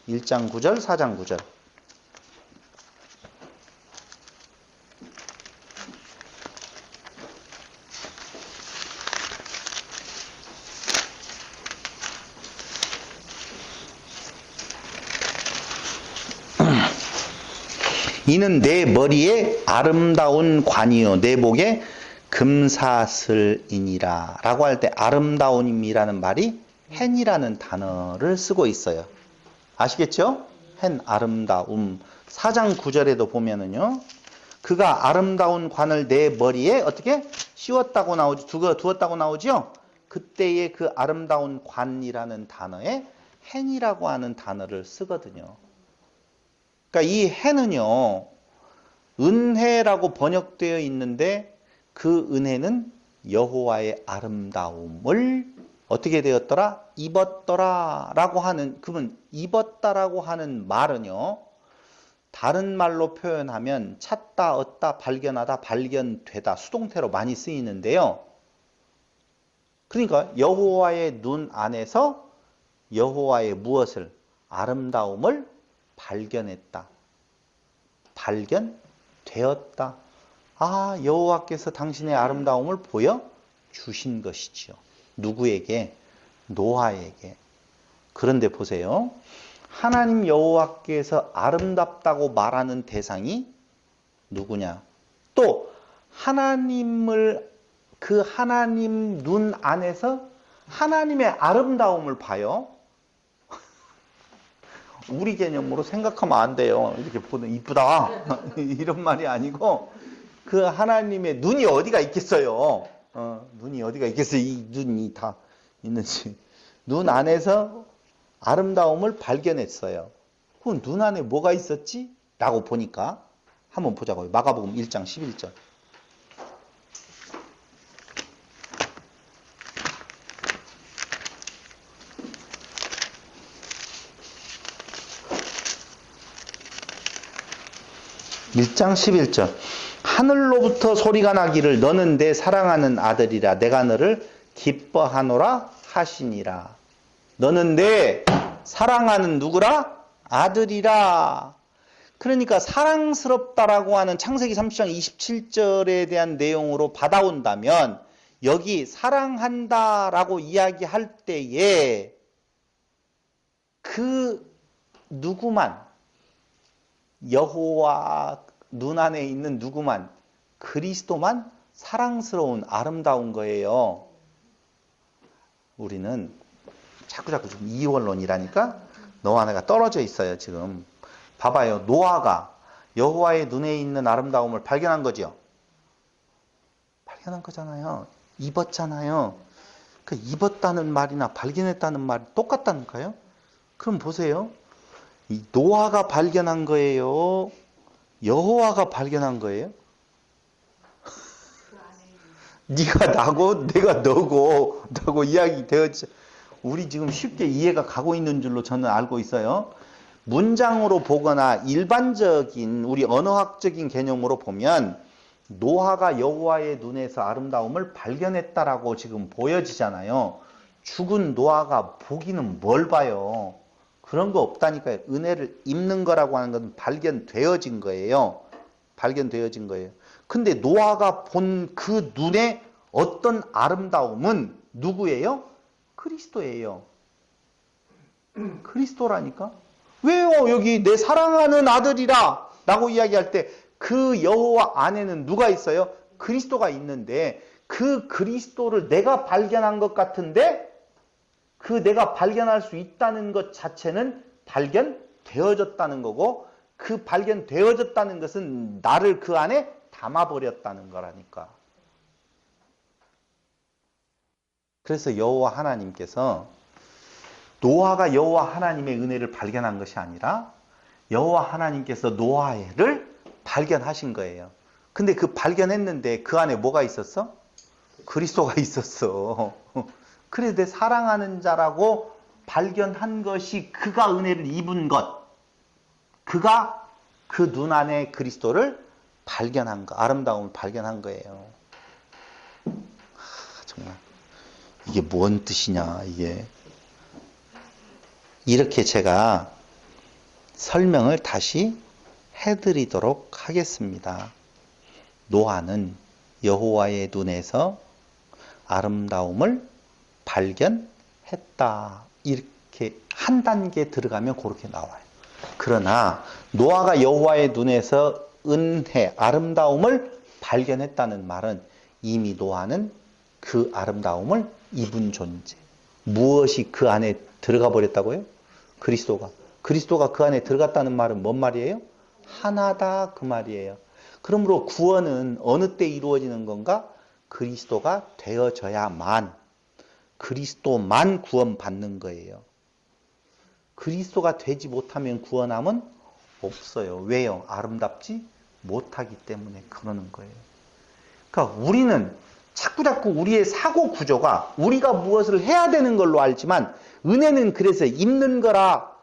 1장 9절, 4장 9절. 이는 내 머리에 아름다운 관이요 내 목에 금사슬이니라 라고 할 때 아름다움이라는 말이 hen이라는 단어를 쓰고 있어요. 아시겠죠? hen, 아름다움. 4장 9절에도 보면은요, 그가 아름다운 관을 내 머리에 어떻게 씌웠다고 나오죠? 두었다고 나오죠? 그때의 그 아름다운 관이라는 단어에 hen이라고 하는 단어를 쓰거든요. 그러니까 이 해는요, 은혜라고 번역되어 있는데 그 은혜는 여호와의 아름다움을 어떻게 되었더라? 입었더라 라고 하는, 그러면 입었다라고 하는 말은요, 다른 말로 표현하면 찾다, 얻다, 발견하다, 발견되다 수동태로 많이 쓰이는데요. 그러니까 여호와의 눈 안에서 여호와의 무엇을? 아름다움을 발견했다. 발견되었다. 아, 여호와께서 당신의 아름다움을 보여주신 것이지요. 누구에게? 노아에게. 그런데 보세요. 하나님 여호와께서 아름답다고 말하는 대상이 누구냐? 또 하나님을 그 하나님 눈 안에서 하나님의 아름다움을 봐요. 우리 개념으로 생각하면 안 돼요. 이렇게 보면 이쁘다 이런 말이 아니고 그 하나님의 눈이 어디가 있겠어요. 눈이 어디가 있겠어요. 이 눈이 다 있는지. 눈 안에서 아름다움을 발견했어요. 그럼 눈 안에 뭐가 있었지? 라고 보니까 한번 보자고요. 마가복음 1장 11절. (1장 11절) 하늘로부터 소리가 나기를 너는 내 사랑하는 아들이라 내가 너를 기뻐하노라 하시니라. 너는 내 사랑하는 누구라? 아들이라. 그러니까 사랑스럽다라고 하는 창세기 30장 27절에 대한 내용으로 받아온다면 여기 사랑한다라고 이야기할 때에 그 누구만 여호와 눈 안에 있는 누구만 그리스도만 사랑스러운 아름다운 거예요. 우리는 자꾸자꾸 좀 이원론이라니까 너와 내가 떨어져 있어요. 지금 봐봐요. 노아가 여호와의 눈에 있는 아름다움을 발견한 거죠. 발견한 거잖아요. 입었잖아요. 그 입었다는 말이나 발견했다는 말이 똑같다니까요. 그럼 보세요. 이 노아가 발견한 거예요? 여호와가 발견한 거예요? 네가 나고 내가 너고 라고 이야기 되었죠. 우리 지금 쉽게 이해가 가고 있는 줄로 저는 알고 있어요. 문장으로 보거나 일반적인 우리 언어학적인 개념으로 보면 노아가 여호와의 눈에서 아름다움을 발견했다라고 지금 보여지잖아요. 죽은 노아가 보기는 뭘 봐요? 그런 거 없다니까요. 은혜를 입는 거라고 하는 건 발견되어진 거예요. 발견되어진 거예요. 근데 노아가 본 그 눈의 어떤 아름다움은 누구예요? 그리스도예요. 그리스도라니까. 왜요? 여기 내 사랑하는 아들이라 라고 이야기할 때 그 여호와 안에는 누가 있어요? 그리스도가 있는데 그 그리스도를 내가 발견한 것 같은데 그 내가 발견할 수 있다는 것 자체는 발견되어졌다는 거고 그 발견되어졌다는 것은 나를 그 안에 담아버렸다는 거라니까. 그래서 여호와 하나님께서 노아가 여호와 하나님의 은혜를 발견한 것이 아니라 여호와 하나님께서 노아를 발견하신 거예요. 근데 그 발견했는데 그 안에 뭐가 있었어? 그리스도가 있었어. 그래 내 사랑하는 자라고 발견한 것이 그가 은혜를 입은 것. 그가 그 눈 안에 그리스도를 발견한 거, 아름다움을 발견한 거예요. 정말 이게 뭔 뜻이냐 이게. 이렇게 제가 설명을 다시 해드리도록 하겠습니다. 노아는 여호와의 눈에서 아름다움을 발견했다. 이렇게 한 단계 들어가면 그렇게 나와요. 그러나 노아가 여호와의 눈에서 은혜, 아름다움을 발견했다는 말은 이미 노아는 그 아름다움을 입은 존재. 무엇이 그 안에 들어가 버렸다고요? 그리스도가. 그리스도가 그 안에 들어갔다는 말은 뭔 말이에요? 하나다 그 말이에요. 그러므로 구원은 어느 때 이루어지는 건가? 그리스도가 되어져야만, 그리스도만 구원받는 거예요. 그리스도가 되지 못하면 구원함은 없어요. 왜요? 아름답지 못하기 때문에 그러는 거예요. 그러니까 우리는 자꾸 우리의 사고 구조가 우리가 무엇을 해야 되는 걸로 알지만 은혜는 그래서 입는 거라,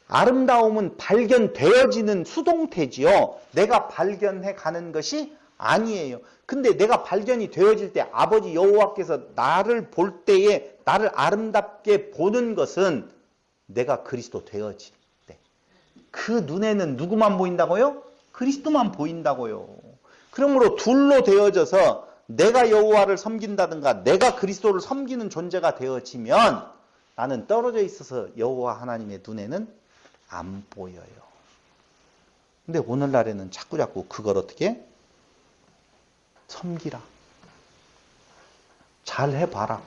아름다움은 발견되어지는 수동태지요. 내가 발견해 가는 것이 아니에요. 근데 내가 발견이 되어질 때 아버지 여호와께서 나를 볼 때에 나를 아름답게 보는 것은 내가 그리스도 되어질 때. 그 눈에는 누구만 보인다고요? 그리스도만 보인다고요. 그러므로 둘로 되어져서 내가 여호와를 섬긴다든가 내가 그리스도를 섬기는 존재가 되어지면 나는 떨어져 있어서 여호와 하나님의 눈에는 안 보여요. 근데 오늘날에는 자꾸 그걸 어떻게? 섬기라. 잘 해봐라.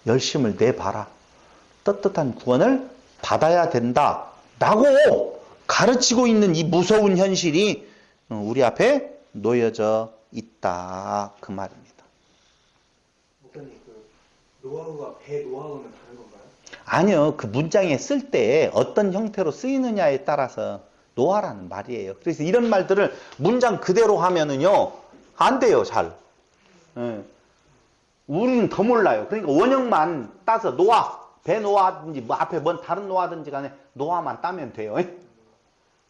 열심을 내봐라. 떳떳한 구원을 받아야 된다. 라고 가르치고 있는 이 무서운 현실이 우리 앞에 놓여져 있다. 그 말입니다. 목사님, 그 노하우와 배 노하우는 다른 건가요? 아니요. 그 문장에 쓸 때 어떤 형태로 쓰이느냐에 따라서 노하라는 말이에요. 그래서 이런 말들을 문장 그대로 하면은요, 안 돼요, 잘. 예. 우리는 더 몰라요. 그러니까 원형만 따서 노아, 배 노아든지 뭐 앞에 뭔 다른 노아든지 간에 노아만 따면 돼요.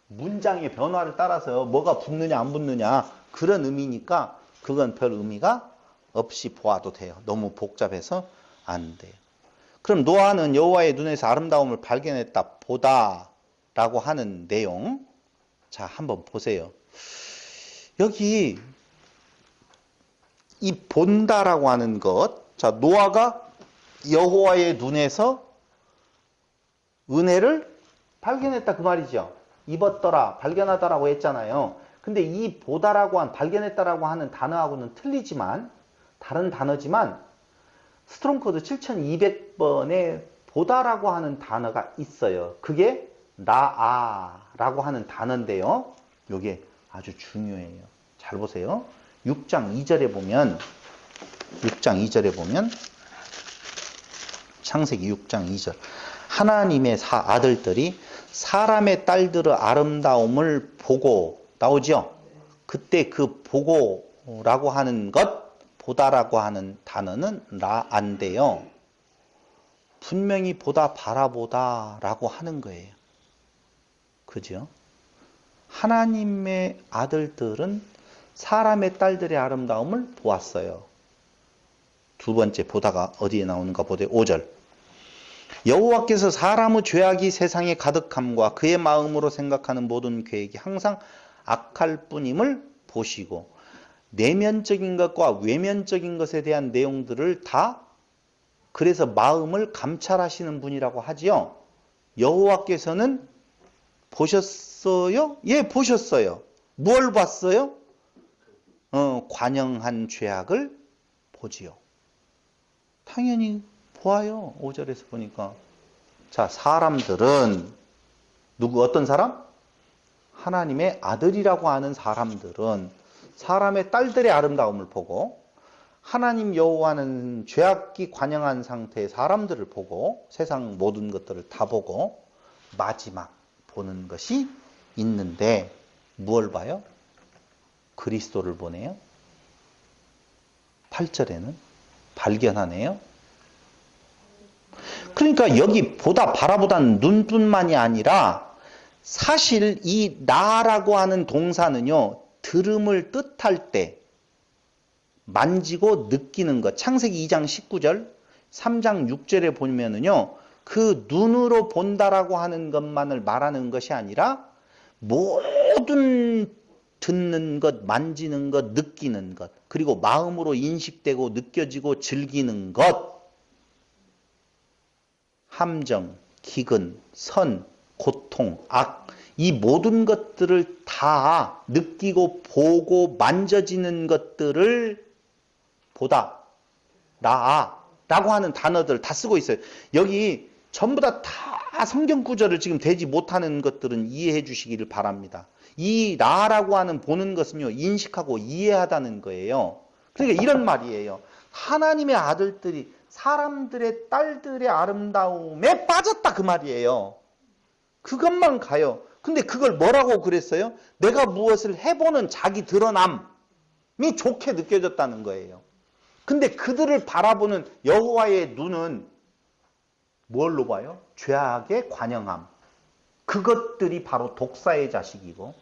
문장의 변화를 따라서 뭐가 붙느냐 안 붙느냐 그런 의미니까 그건 별 의미가 없이 보아도 돼요. 너무 복잡해서 안 돼요. 그럼 노아는 여호와의 눈에서 아름다움을 발견했다 보다 라고 하는 내용, 자 한번 보세요. 여기 이 본다라고 하는 것, 자 노아가 여호와의 눈에서 은혜를 발견했다 그 말이죠. 입었더라, 발견하다라고 했잖아요. 근데 이 보다라고 한, 발견했다라고 하는 단어하고는 틀리지만, 다른 단어지만 스트롱코드 7200번에 보다라고 하는 단어가 있어요. 그게 라아라고 하는 단어인데요. 이게 아주 중요해요. 잘 보세요. 6장 2절에 보면 창세기 6장 2절 하나님의 아들들이 사람의 딸들의 아름다움을 보고 나오죠. 그때 그 보고라고 하는 것, 보다라고 하는 단어는 라안데요. 분명히 보다 바라보다라고 하는 거예요. 그죠? 하나님의 아들들은 사람의 딸들의 아름다움을 보았어요. 두 번째 보다가 어디에 나오는가 보되 5절. 여호와께서 사람의 죄악이 세상에 가득함과 그의 마음으로 생각하는 모든 계획이 항상 악할 뿐임을 보시고 내면적인 것과 외면적인 것에 대한 내용들을 다 그래서 마음을 감찰하시는 분이라고 하지요. 여호와께서는 보셨어요? 예, 보셨어요. 뭘 봤어요? 관영한 죄악을 보지요. 당연히 보아요. 5절에서 보니까. 자, 사람들은 어떤 사람? 하나님의 아들이라고 하는 사람들은 사람의 딸들의 아름다움을 보고 하나님 여호와는 죄악이 관영한 상태의 사람들을 보고 세상 모든 것들을 다 보고 마지막 보는 것이 있는데 무엇을 봐요? 그리스도를 보네요. 8절에는 발견하네요. 그러니까 여기 보다 바라보다는 눈뿐만이 아니라 사실 이 나라고 하는 동사는요, 들음을 뜻할 때 만지고 느끼는 것. 창세기 2장 19절, 3장 6절에 보면은요, 그 눈으로 본다라고 하는 것만을 말하는 것이 아니라 모든 듣는 것, 만지는 것, 느끼는 것, 그리고 마음으로 인식되고 느껴지고 즐기는 것, 함정, 기근, 선, 고통, 악, 이 모든 것들을 다 느끼고 보고 만져지는 것들을 보다, 라고 하는 단어들 다 쓰고 있어요. 여기 전부 다 성경 구절을 지금 되지 못하는 것들은 이해해 주시기를 바랍니다. 이 라라고 하는 보는 것은요, 인식하고 이해하다는 거예요. 그러니까 이런 말이에요. 하나님의 아들들이 사람들의 딸들의 아름다움에 빠졌다 그 말이에요. 그것만 가요. 근데 그걸 뭐라고 그랬어요? 내가 무엇을 해보는 자기 드러남이 좋게 느껴졌다는 거예요. 근데 그들을 바라보는 여호와의 눈은 뭘로 봐요? 죄악의 관영함. 그것들이 바로 독사의 자식이고,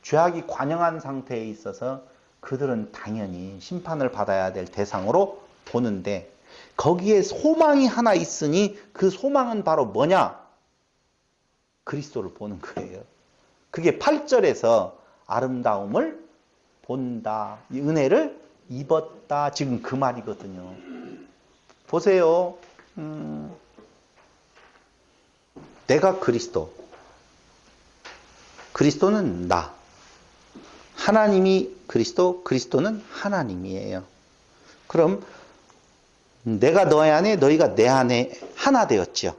죄악이 관영한 상태에 있어서 그들은 당연히 심판을 받아야 될 대상으로 보는데, 거기에 소망이 하나 있으니 그 소망은 바로 뭐냐? 그리스도를 보는 거예요. 그게 8절에서 아름다움을 본다, 이 은혜를 입었다, 지금 그 말이거든요. 보세요. 내가 그리스도, 그리스도는 나, 하나님이 그리스도, 그리스도는 하나님이에요. 그럼 내가 너희 안에, 너희가 내 안에 하나 되었죠.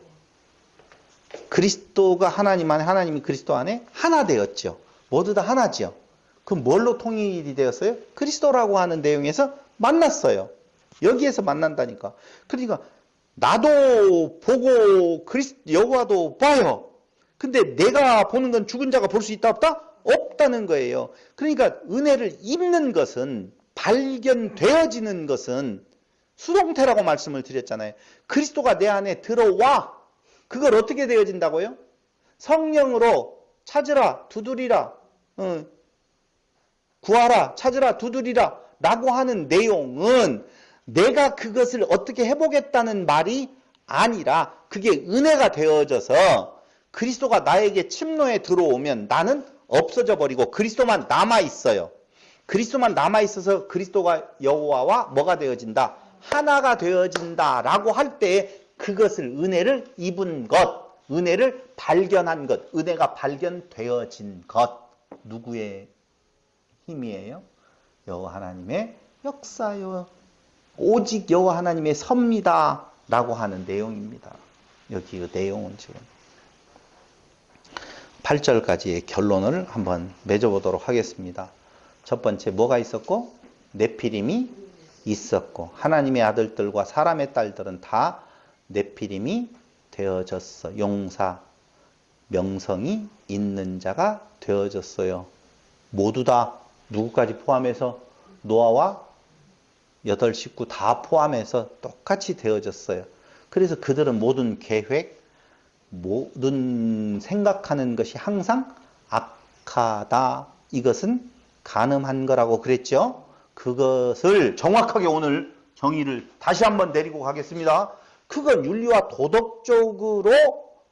그리스도가 하나님 안에, 하나님이 그리스도 안에 하나 되었죠. 모두 다 하나죠. 그럼 뭘로 통일이 되었어요? 그리스도라고 하는 내용에서 만났어요. 여기에서 만난다니까. 그러니까 나도 보고 여호와도 봐요. 근데 내가 보는 건 죽은 자가 볼 수 있다 없다? 없다는 거예요. 그러니까 은혜를 입는 것은, 발견되어지는 것은 수동태라고 말씀을 드렸잖아요. 그리스도가 내 안에 들어와. 그걸 어떻게 되어진다고요? 성령으로 찾으라, 두드리라, 구하라, 찾으라, 두드리라 라고 하는 내용은 내가 그것을 어떻게 해보겠다는 말이 아니라 그게 은혜가 되어져서 그리스도가 나에게 침노에 들어오면 나는 없어져 버리고 그리스도만 남아있어요. 그리스도만 남아있어서 그리스도가 여호와와 뭐가 되어진다? 하나가 되어진다 라고 할 때 그것을 은혜를 입은 것, 은혜를 발견한 것, 은혜가 발견되어진 것. 누구의 힘이에요? 여호와 하나님의 역사요. 오직 여호와 하나님의 섭니다 라고 하는 내용입니다. 여기 그 내용은 지금 8절까지의 결론을 한번 맺어보도록 하겠습니다. 첫 번째, 뭐가 있었고? 네피림이 있었고, 하나님의 아들들과 사람의 딸들은 다 네피림이 되어졌어. 용사, 명성이 있는 자가 되어졌어요. 모두 다 누구까지 포함해서? 노아와 8 식구 다 포함해서 똑같이 되어졌어요. 그래서 그들은 모든 계획, 모든 생각하는 것이 항상 악하다. 이것은 간음한 거라고 그랬죠. 그것을 정확하게 오늘 정의를 다시 한번 내리고 가겠습니다. 그건 윤리와 도덕적으로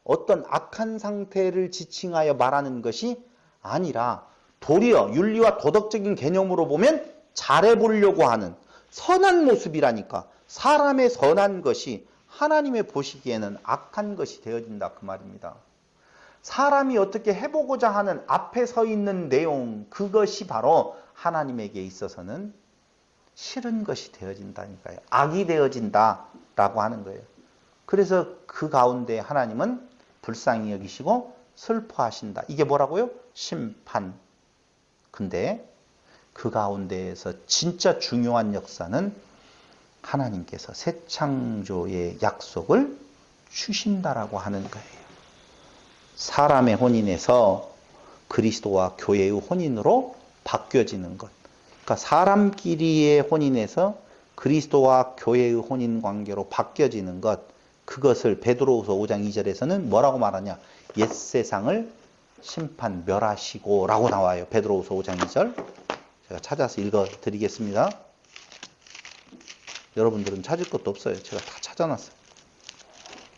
어떤 악한 상태를 지칭하여 말하는 것이 아니라 도리어 윤리와 도덕적인 개념으로 보면 잘해보려고 하는 선한 모습이라니까. 사람의 선한 것이 하나님의 보시기에는 악한 것이 되어진다 그 말입니다. 사람이 어떻게 해보고자 하는 앞에 서 있는 내용, 그것이 바로 하나님에게 있어서는 싫은 것이 되어진다니까요. 악이 되어진다라고 하는 거예요. 그래서 그 가운데 하나님은 불쌍히 여기시고 슬퍼하신다. 이게 뭐라고요? 심판. 근데 그 가운데에서 진짜 중요한 역사는 하나님께서 새 창조의 약속을 주신다라고 하는 거예요. 사람의 혼인에서 그리스도와 교회의 혼인으로 바뀌어지는 것. 그러니까 사람끼리의 혼인에서 그리스도와 교회의 혼인 관계로 바뀌어지는 것. 그것을 베드로후서 5장 2절에서는 뭐라고 말하냐? 옛 세상을 심판 멸하시고 라고 나와요. 베드로후서 5장 2절. 제가 찾아서 읽어 드리겠습니다. 여러분들은 찾을 것도 없어요. 제가 다 찾아놨어요.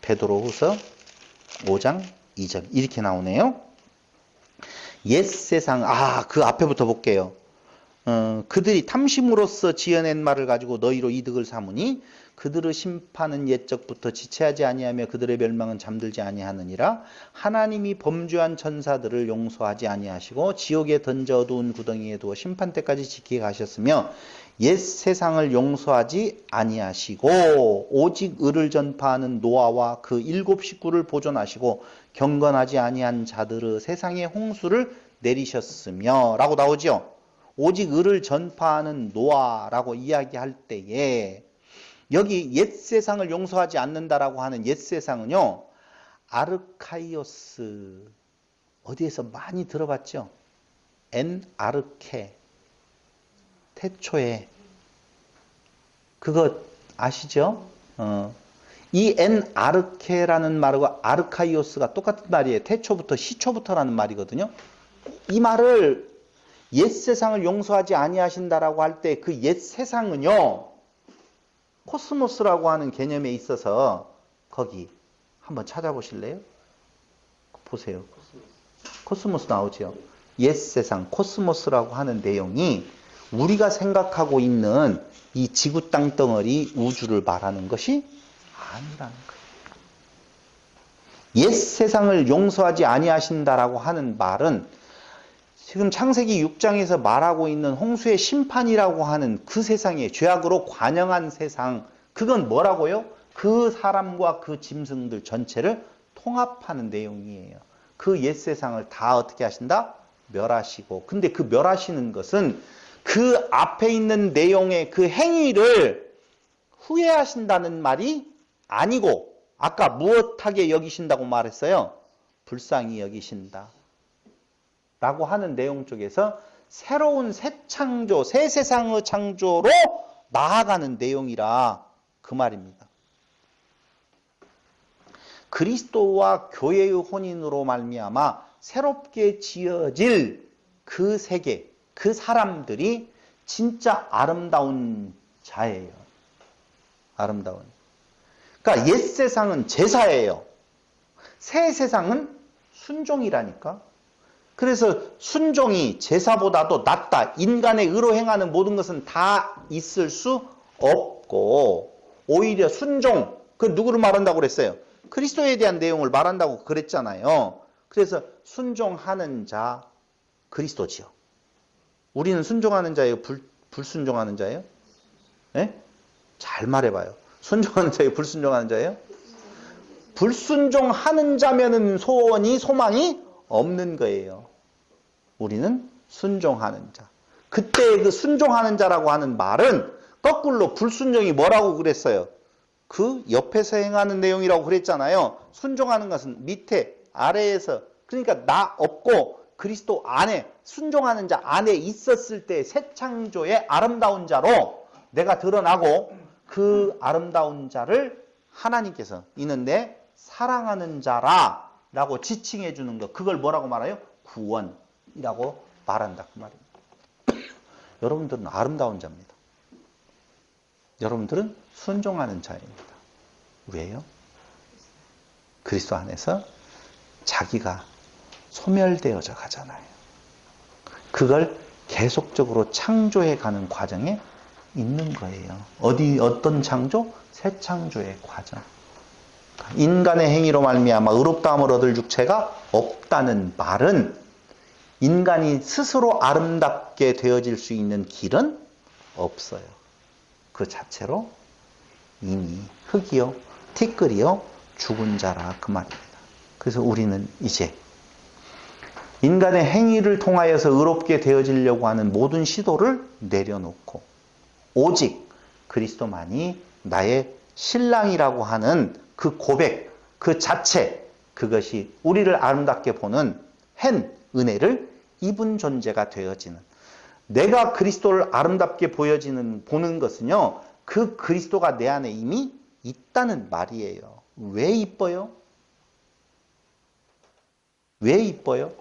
베드로후서 5장 2절 이렇게 나오네요. 옛 세상, 그 앞에부터 볼게요. 그들이 탐심으로써 지어낸 말을 가지고 너희로 이득을 삼으니 그들의 심판은 옛적부터 지체하지 아니하며 그들의 멸망은 잠들지 아니하느니라. 하나님이 범죄한 천사들을 용서하지 아니하시고 지옥에 던져 어두운 구덩이에 두어 심판 때까지 지키게 하셨으며 옛 세상을 용서하지 아니하시고 오직 의를 전파하는 노아와 그 7 식구를 보존하시고 경건하지 아니한 자들의 세상에 홍수를 내리셨으며 라고 나오죠. 오직 의를 전파하는 노아라고 이야기할 때에 여기 옛 세상을 용서하지 않는다라고 하는 옛 세상은요, 아르카이오스, 어디에서 많이 들어봤죠? 엔 아르케, 태초에. 그거 아시죠? 이 엔 아르케라는 말과 아르카이오스가 똑같은 말이에요. 태초부터 시초부터라는 말이거든요. 이 말을 옛 세상을 용서하지 아니하신다라고 할 때 그 옛 세상은요, 코스모스라고 하는 개념에 있어서 거기 한번 찾아보실래요? 보세요. 코스모스 나오죠. 옛 세상, 코스모스라고 하는 내용이 우리가 생각하고 있는 이 지구 땅덩어리 우주를 말하는 것이 아니라는 거예요. 옛 세상을 용서하지 아니하신다라고 하는 말은 지금 창세기 6장에서 말하고 있는 홍수의 심판이라고 하는 그 세상에 죄악으로 관영한 세상, 그건 뭐라고요? 그 사람과 그 짐승들 전체를 통합하는 내용이에요. 그 옛 세상을 다 어떻게 하신다? 멸하시고. 근데 그 멸하시는 것은 그 앞에 있는 내용의 그 행위를 후회하신다는 말이 아니고, 아까 무엇하게 여기신다고 말했어요? 불쌍히 여기신다 라고 하는 내용 쪽에서 새로운 새 창조, 새 세상의 창조로 나아가는 내용이라 그 말입니다. 그리스도와 교회의 혼인으로 말미암아 새롭게 지어질 그 세계, 그 사람들이 진짜 아름다운 자예요. 아름다운. 그러니까 옛 세상은 제사예요. 새 세상은 순종이라니까. 그래서 순종이 제사보다도 낫다. 인간의 의로 행하는 모든 것은 다 있을 수 없고 오히려 순종, 그 누구를 말한다고 그랬어요? 그리스도에 대한 내용을 말한다고 그랬잖아요. 그래서 순종하는 자 그리스도지요. 우리는 순종하는 자예요? 불순종하는 자예요? 네? 잘 말해봐요. 순종하는 자예요? 불순종하는 자예요? 불순종하는 자면은 소망이 없는 거예요. 우리는 순종하는 자. 그때 그 순종하는 자라고 하는 말은 거꾸로 불순종이 뭐라고 그랬어요? 그 옆에서 행하는 내용이라고 그랬잖아요. 순종하는 것은 밑에 아래에서, 그러니까 나 없고 그리스도 안에, 순종하는 자 안에 있었을 때 새 창조의 아름다운 자로 내가 드러나고, 그 아름다운 자를 하나님께서 이는 내 사랑하는 자라 라고 지칭해 주는 것, 그걸 뭐라고 말해요? 구원이라고 말한다 그 말입니다. 여러분들은 아름다운 자입니다. 여러분들은 순종하는 자입니다. 왜요? 그리스도 안에서 자기가 소멸되어져 가잖아요. 그걸 계속적으로 창조해 가는 과정에 있는 거예요. 어떤 창조? 새 창조의 과정. 인간의 행위로 말미암아 의롭다함을 얻을 육체가 없다는 말은 인간이 스스로 아름답게 되어질 수 있는 길은 없어요. 그 자체로 이미 흙이요, 티끌이요, 죽은 자라 그 말입니다. 그래서 우리는 이제 인간의 행위를 통하여서 의롭게 되어지려고 하는 모든 시도를 내려놓고 오직 그리스도만이 나의 신랑이라고 하는 그 고백, 그 자체, 그것이 우리를 아름답게 보는 한 은혜를 입은 존재가 되어지는, 내가 그리스도를 아름답게 보는 것은요, 그 그리스도가 내 안에 이미 있다는 말이에요. 왜 이뻐요? 왜 이뻐요?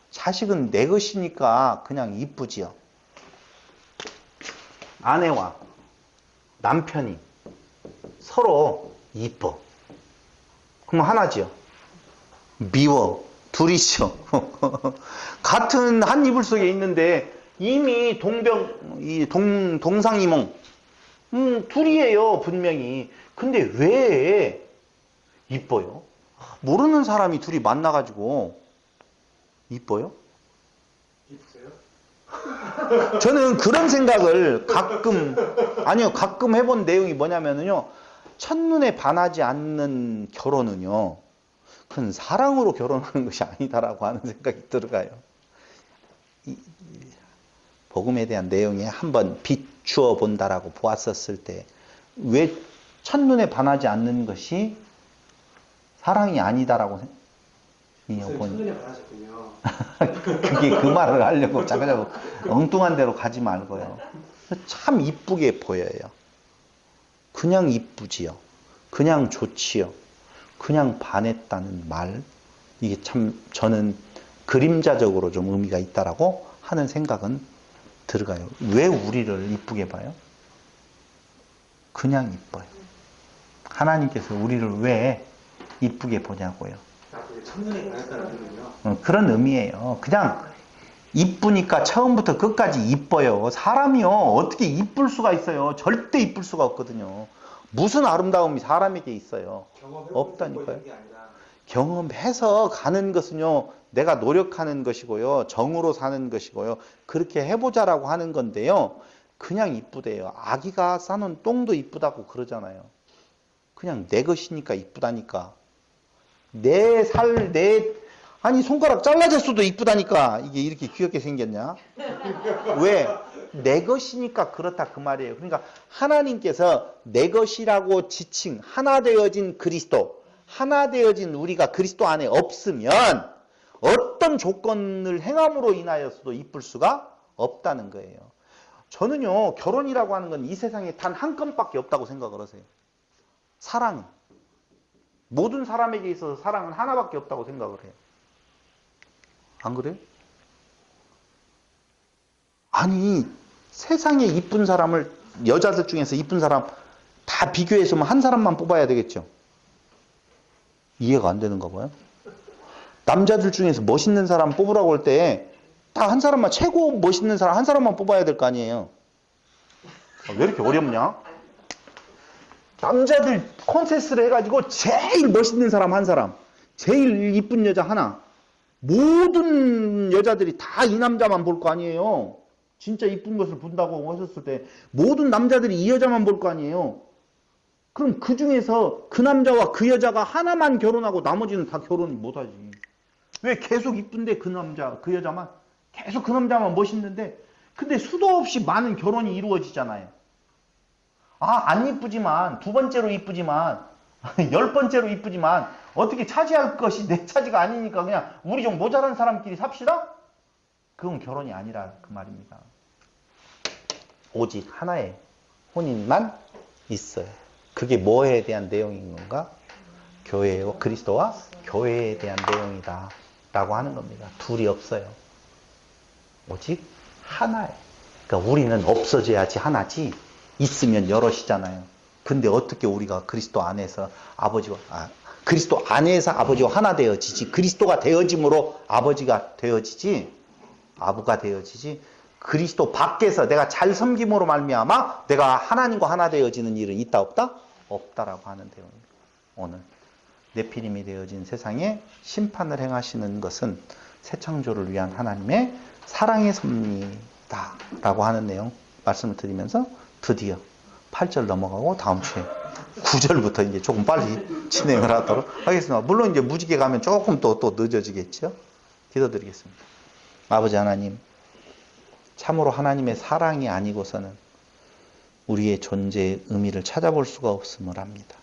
자식은 내 것이니까 그냥 이쁘지요. 아내와 남편이 서로 이뻐. 그럼 하나지요. 미워. 둘이죠. 같은 한 이불 속에 있는데 이미 동상이몽. 둘이에요, 분명히. 근데 왜 이뻐요? 모르는 사람이 둘이 만나가지고 이뻐요? 이쁘세요? 저는 그런 생각을 가끔 해본 내용이 뭐냐면요. 첫눈에 반하지 않는 결혼은요, 그건 사랑으로 결혼하는 것이 아니다라고 하는 생각이 들어가요. 복음에 대한 내용에 한번 비추어 본다라고 보았었을 때, 왜 첫눈에 반하지 않는 것이 사랑이 아니다라고 첫눈에 반하셨군요. 그게 그 말을 하려고 자꾸 엉뚱한 데로 가지 말고요. 참 이쁘게 보여요. 그냥 이쁘지요. 그냥 좋지요. 그냥 반했다는 말. 이게 참 저는 그림자적으로 좀 의미가 있다라고 하는 생각은 들어가요. 왜 우리를 이쁘게 봐요? 그냥 이뻐요. 하나님께서 우리를 왜 이쁘게 보냐고요. 그게 첫눈에 반했다는 의미군요. 그런 의미예요. 그냥 이쁘니까 처음부터 끝까지 이뻐요. 사람이요, 어떻게 이쁠 수가 있어요? 절대 이쁠 수가 없거든요. 무슨 아름다움이 사람에게 있어요? 없다니까요. 게 아니라 경험해서 가는 것은요, 내가 노력하는 것이고요, 정으로 사는 것이고요, 그렇게 해보자라고 하는 건데요, 그냥 이쁘대요. 아기가 싸놓은 똥도 이쁘다고 그러잖아요. 그냥 내 것이니까 이쁘다니까. 아니, 손가락 잘라졌어도 이쁘다니까. 이게 이렇게 귀엽게 생겼냐? 왜? 내 것이니까 그렇다 그 말이에요. 그러니까 하나님께서 내 것이라고 지칭, 하나 되어진 그리스도, 하나 되어진 우리가 그리스도 안에 없으면 어떤 조건을 행함으로 인하여서도 이쁠 수가 없다는 거예요. 저는요, 결혼이라고 하는 건 이 세상에 단 한 건밖에 없다고 생각을 하세요. 사랑은. 모든 사람에게 있어서 사랑은 하나밖에 없다고 생각을 해요. 안 그래요? 아니, 세상에 이쁜 사람을, 여자들 중에서 이쁜 사람 다 비교해서 한 사람만 뽑아야 되겠죠? 이해가 안 되는가 봐요. 남자들 중에서 멋있는 사람 뽑으라고 할 때 딱 한 사람만, 최고 멋있는 사람 한 사람만 뽑아야 될 거 아니에요. 왜 이렇게 어렵냐? 남자들 컨센서스를 해가지고 제일 멋있는 사람 한 사람, 제일 이쁜 여자 하나, 모든 여자들이 다 이 남자만 볼 거 아니에요. 진짜 이쁜 것을 본다고 하셨을 때 모든 남자들이 이 여자만 볼 거 아니에요. 그럼 그 중에서 그 남자와 그 여자가 하나만 결혼하고 나머지는 다 결혼 못하지. 왜? 계속 이쁜데 그 남자, 그 여자만, 계속 그 남자만 멋있는데, 근데 수도 없이 많은 결혼이 이루어지잖아요. 안 이쁘지만, 두 번째로 이쁘지만, 10번째로 이쁘지만, 어떻게 차지할 것이 내 차지가 아니니까 그냥 우리 좀 모자란 사람끼리 삽시다? 그건 결혼이 아니라 그 말입니다. 오직 하나의 혼인만 있어요. 그게 뭐에 대한 내용인 건가? 교회와 그리스도와 교회에 대한 내용이다 라고 하는 겁니다. 둘이 없어요. 오직 하나예요. 그러니까 우리는 없어져야지 하나지, 있으면 여럿이잖아요. 근데 어떻게 우리가 그리스도 안에서 그리스도 안에서 아버지와 하나 되어지지, 그리스도가 되어짐으로 아버지가 되어지지, 아부가 되어지지, 그리스도 밖에서 내가 잘 섬김으로 말미암아 내가 하나님과 하나 되어지는 일은 있다 없다? 없다라고 하는 내용입니다. 오늘 네피림이 되어진 세상에 심판을 행하시는 것은 새 창조를 위한 하나님의 사랑의 섭리다 라고 하는 내용 말씀을 드리면서 드디어 8절 넘어가고 다음 주에 9절부터 이제 조금 빨리 진행을 하도록 하겠습니다. 물론 이제 무지개 가면 조금 또 늦어지겠죠. 기도드리겠습니다. 아버지 하나님, 참으로 하나님의 사랑이 아니고서는 우리의 존재의 의미를 찾아볼 수가 없음을 합니다.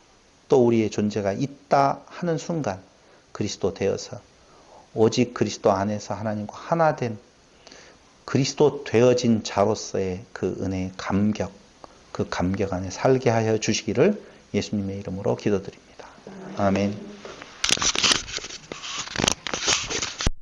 또 우리의 존재가 있다 하는 순간 그리스도 되어서 오직 그리스도 안에서 하나님과 하나 된 그리스도 되어진 자로서의 그 은혜의 감격, 그 감격 안에 살게 하여 주시기를 예수님의 이름으로 기도드립니다. 아멘.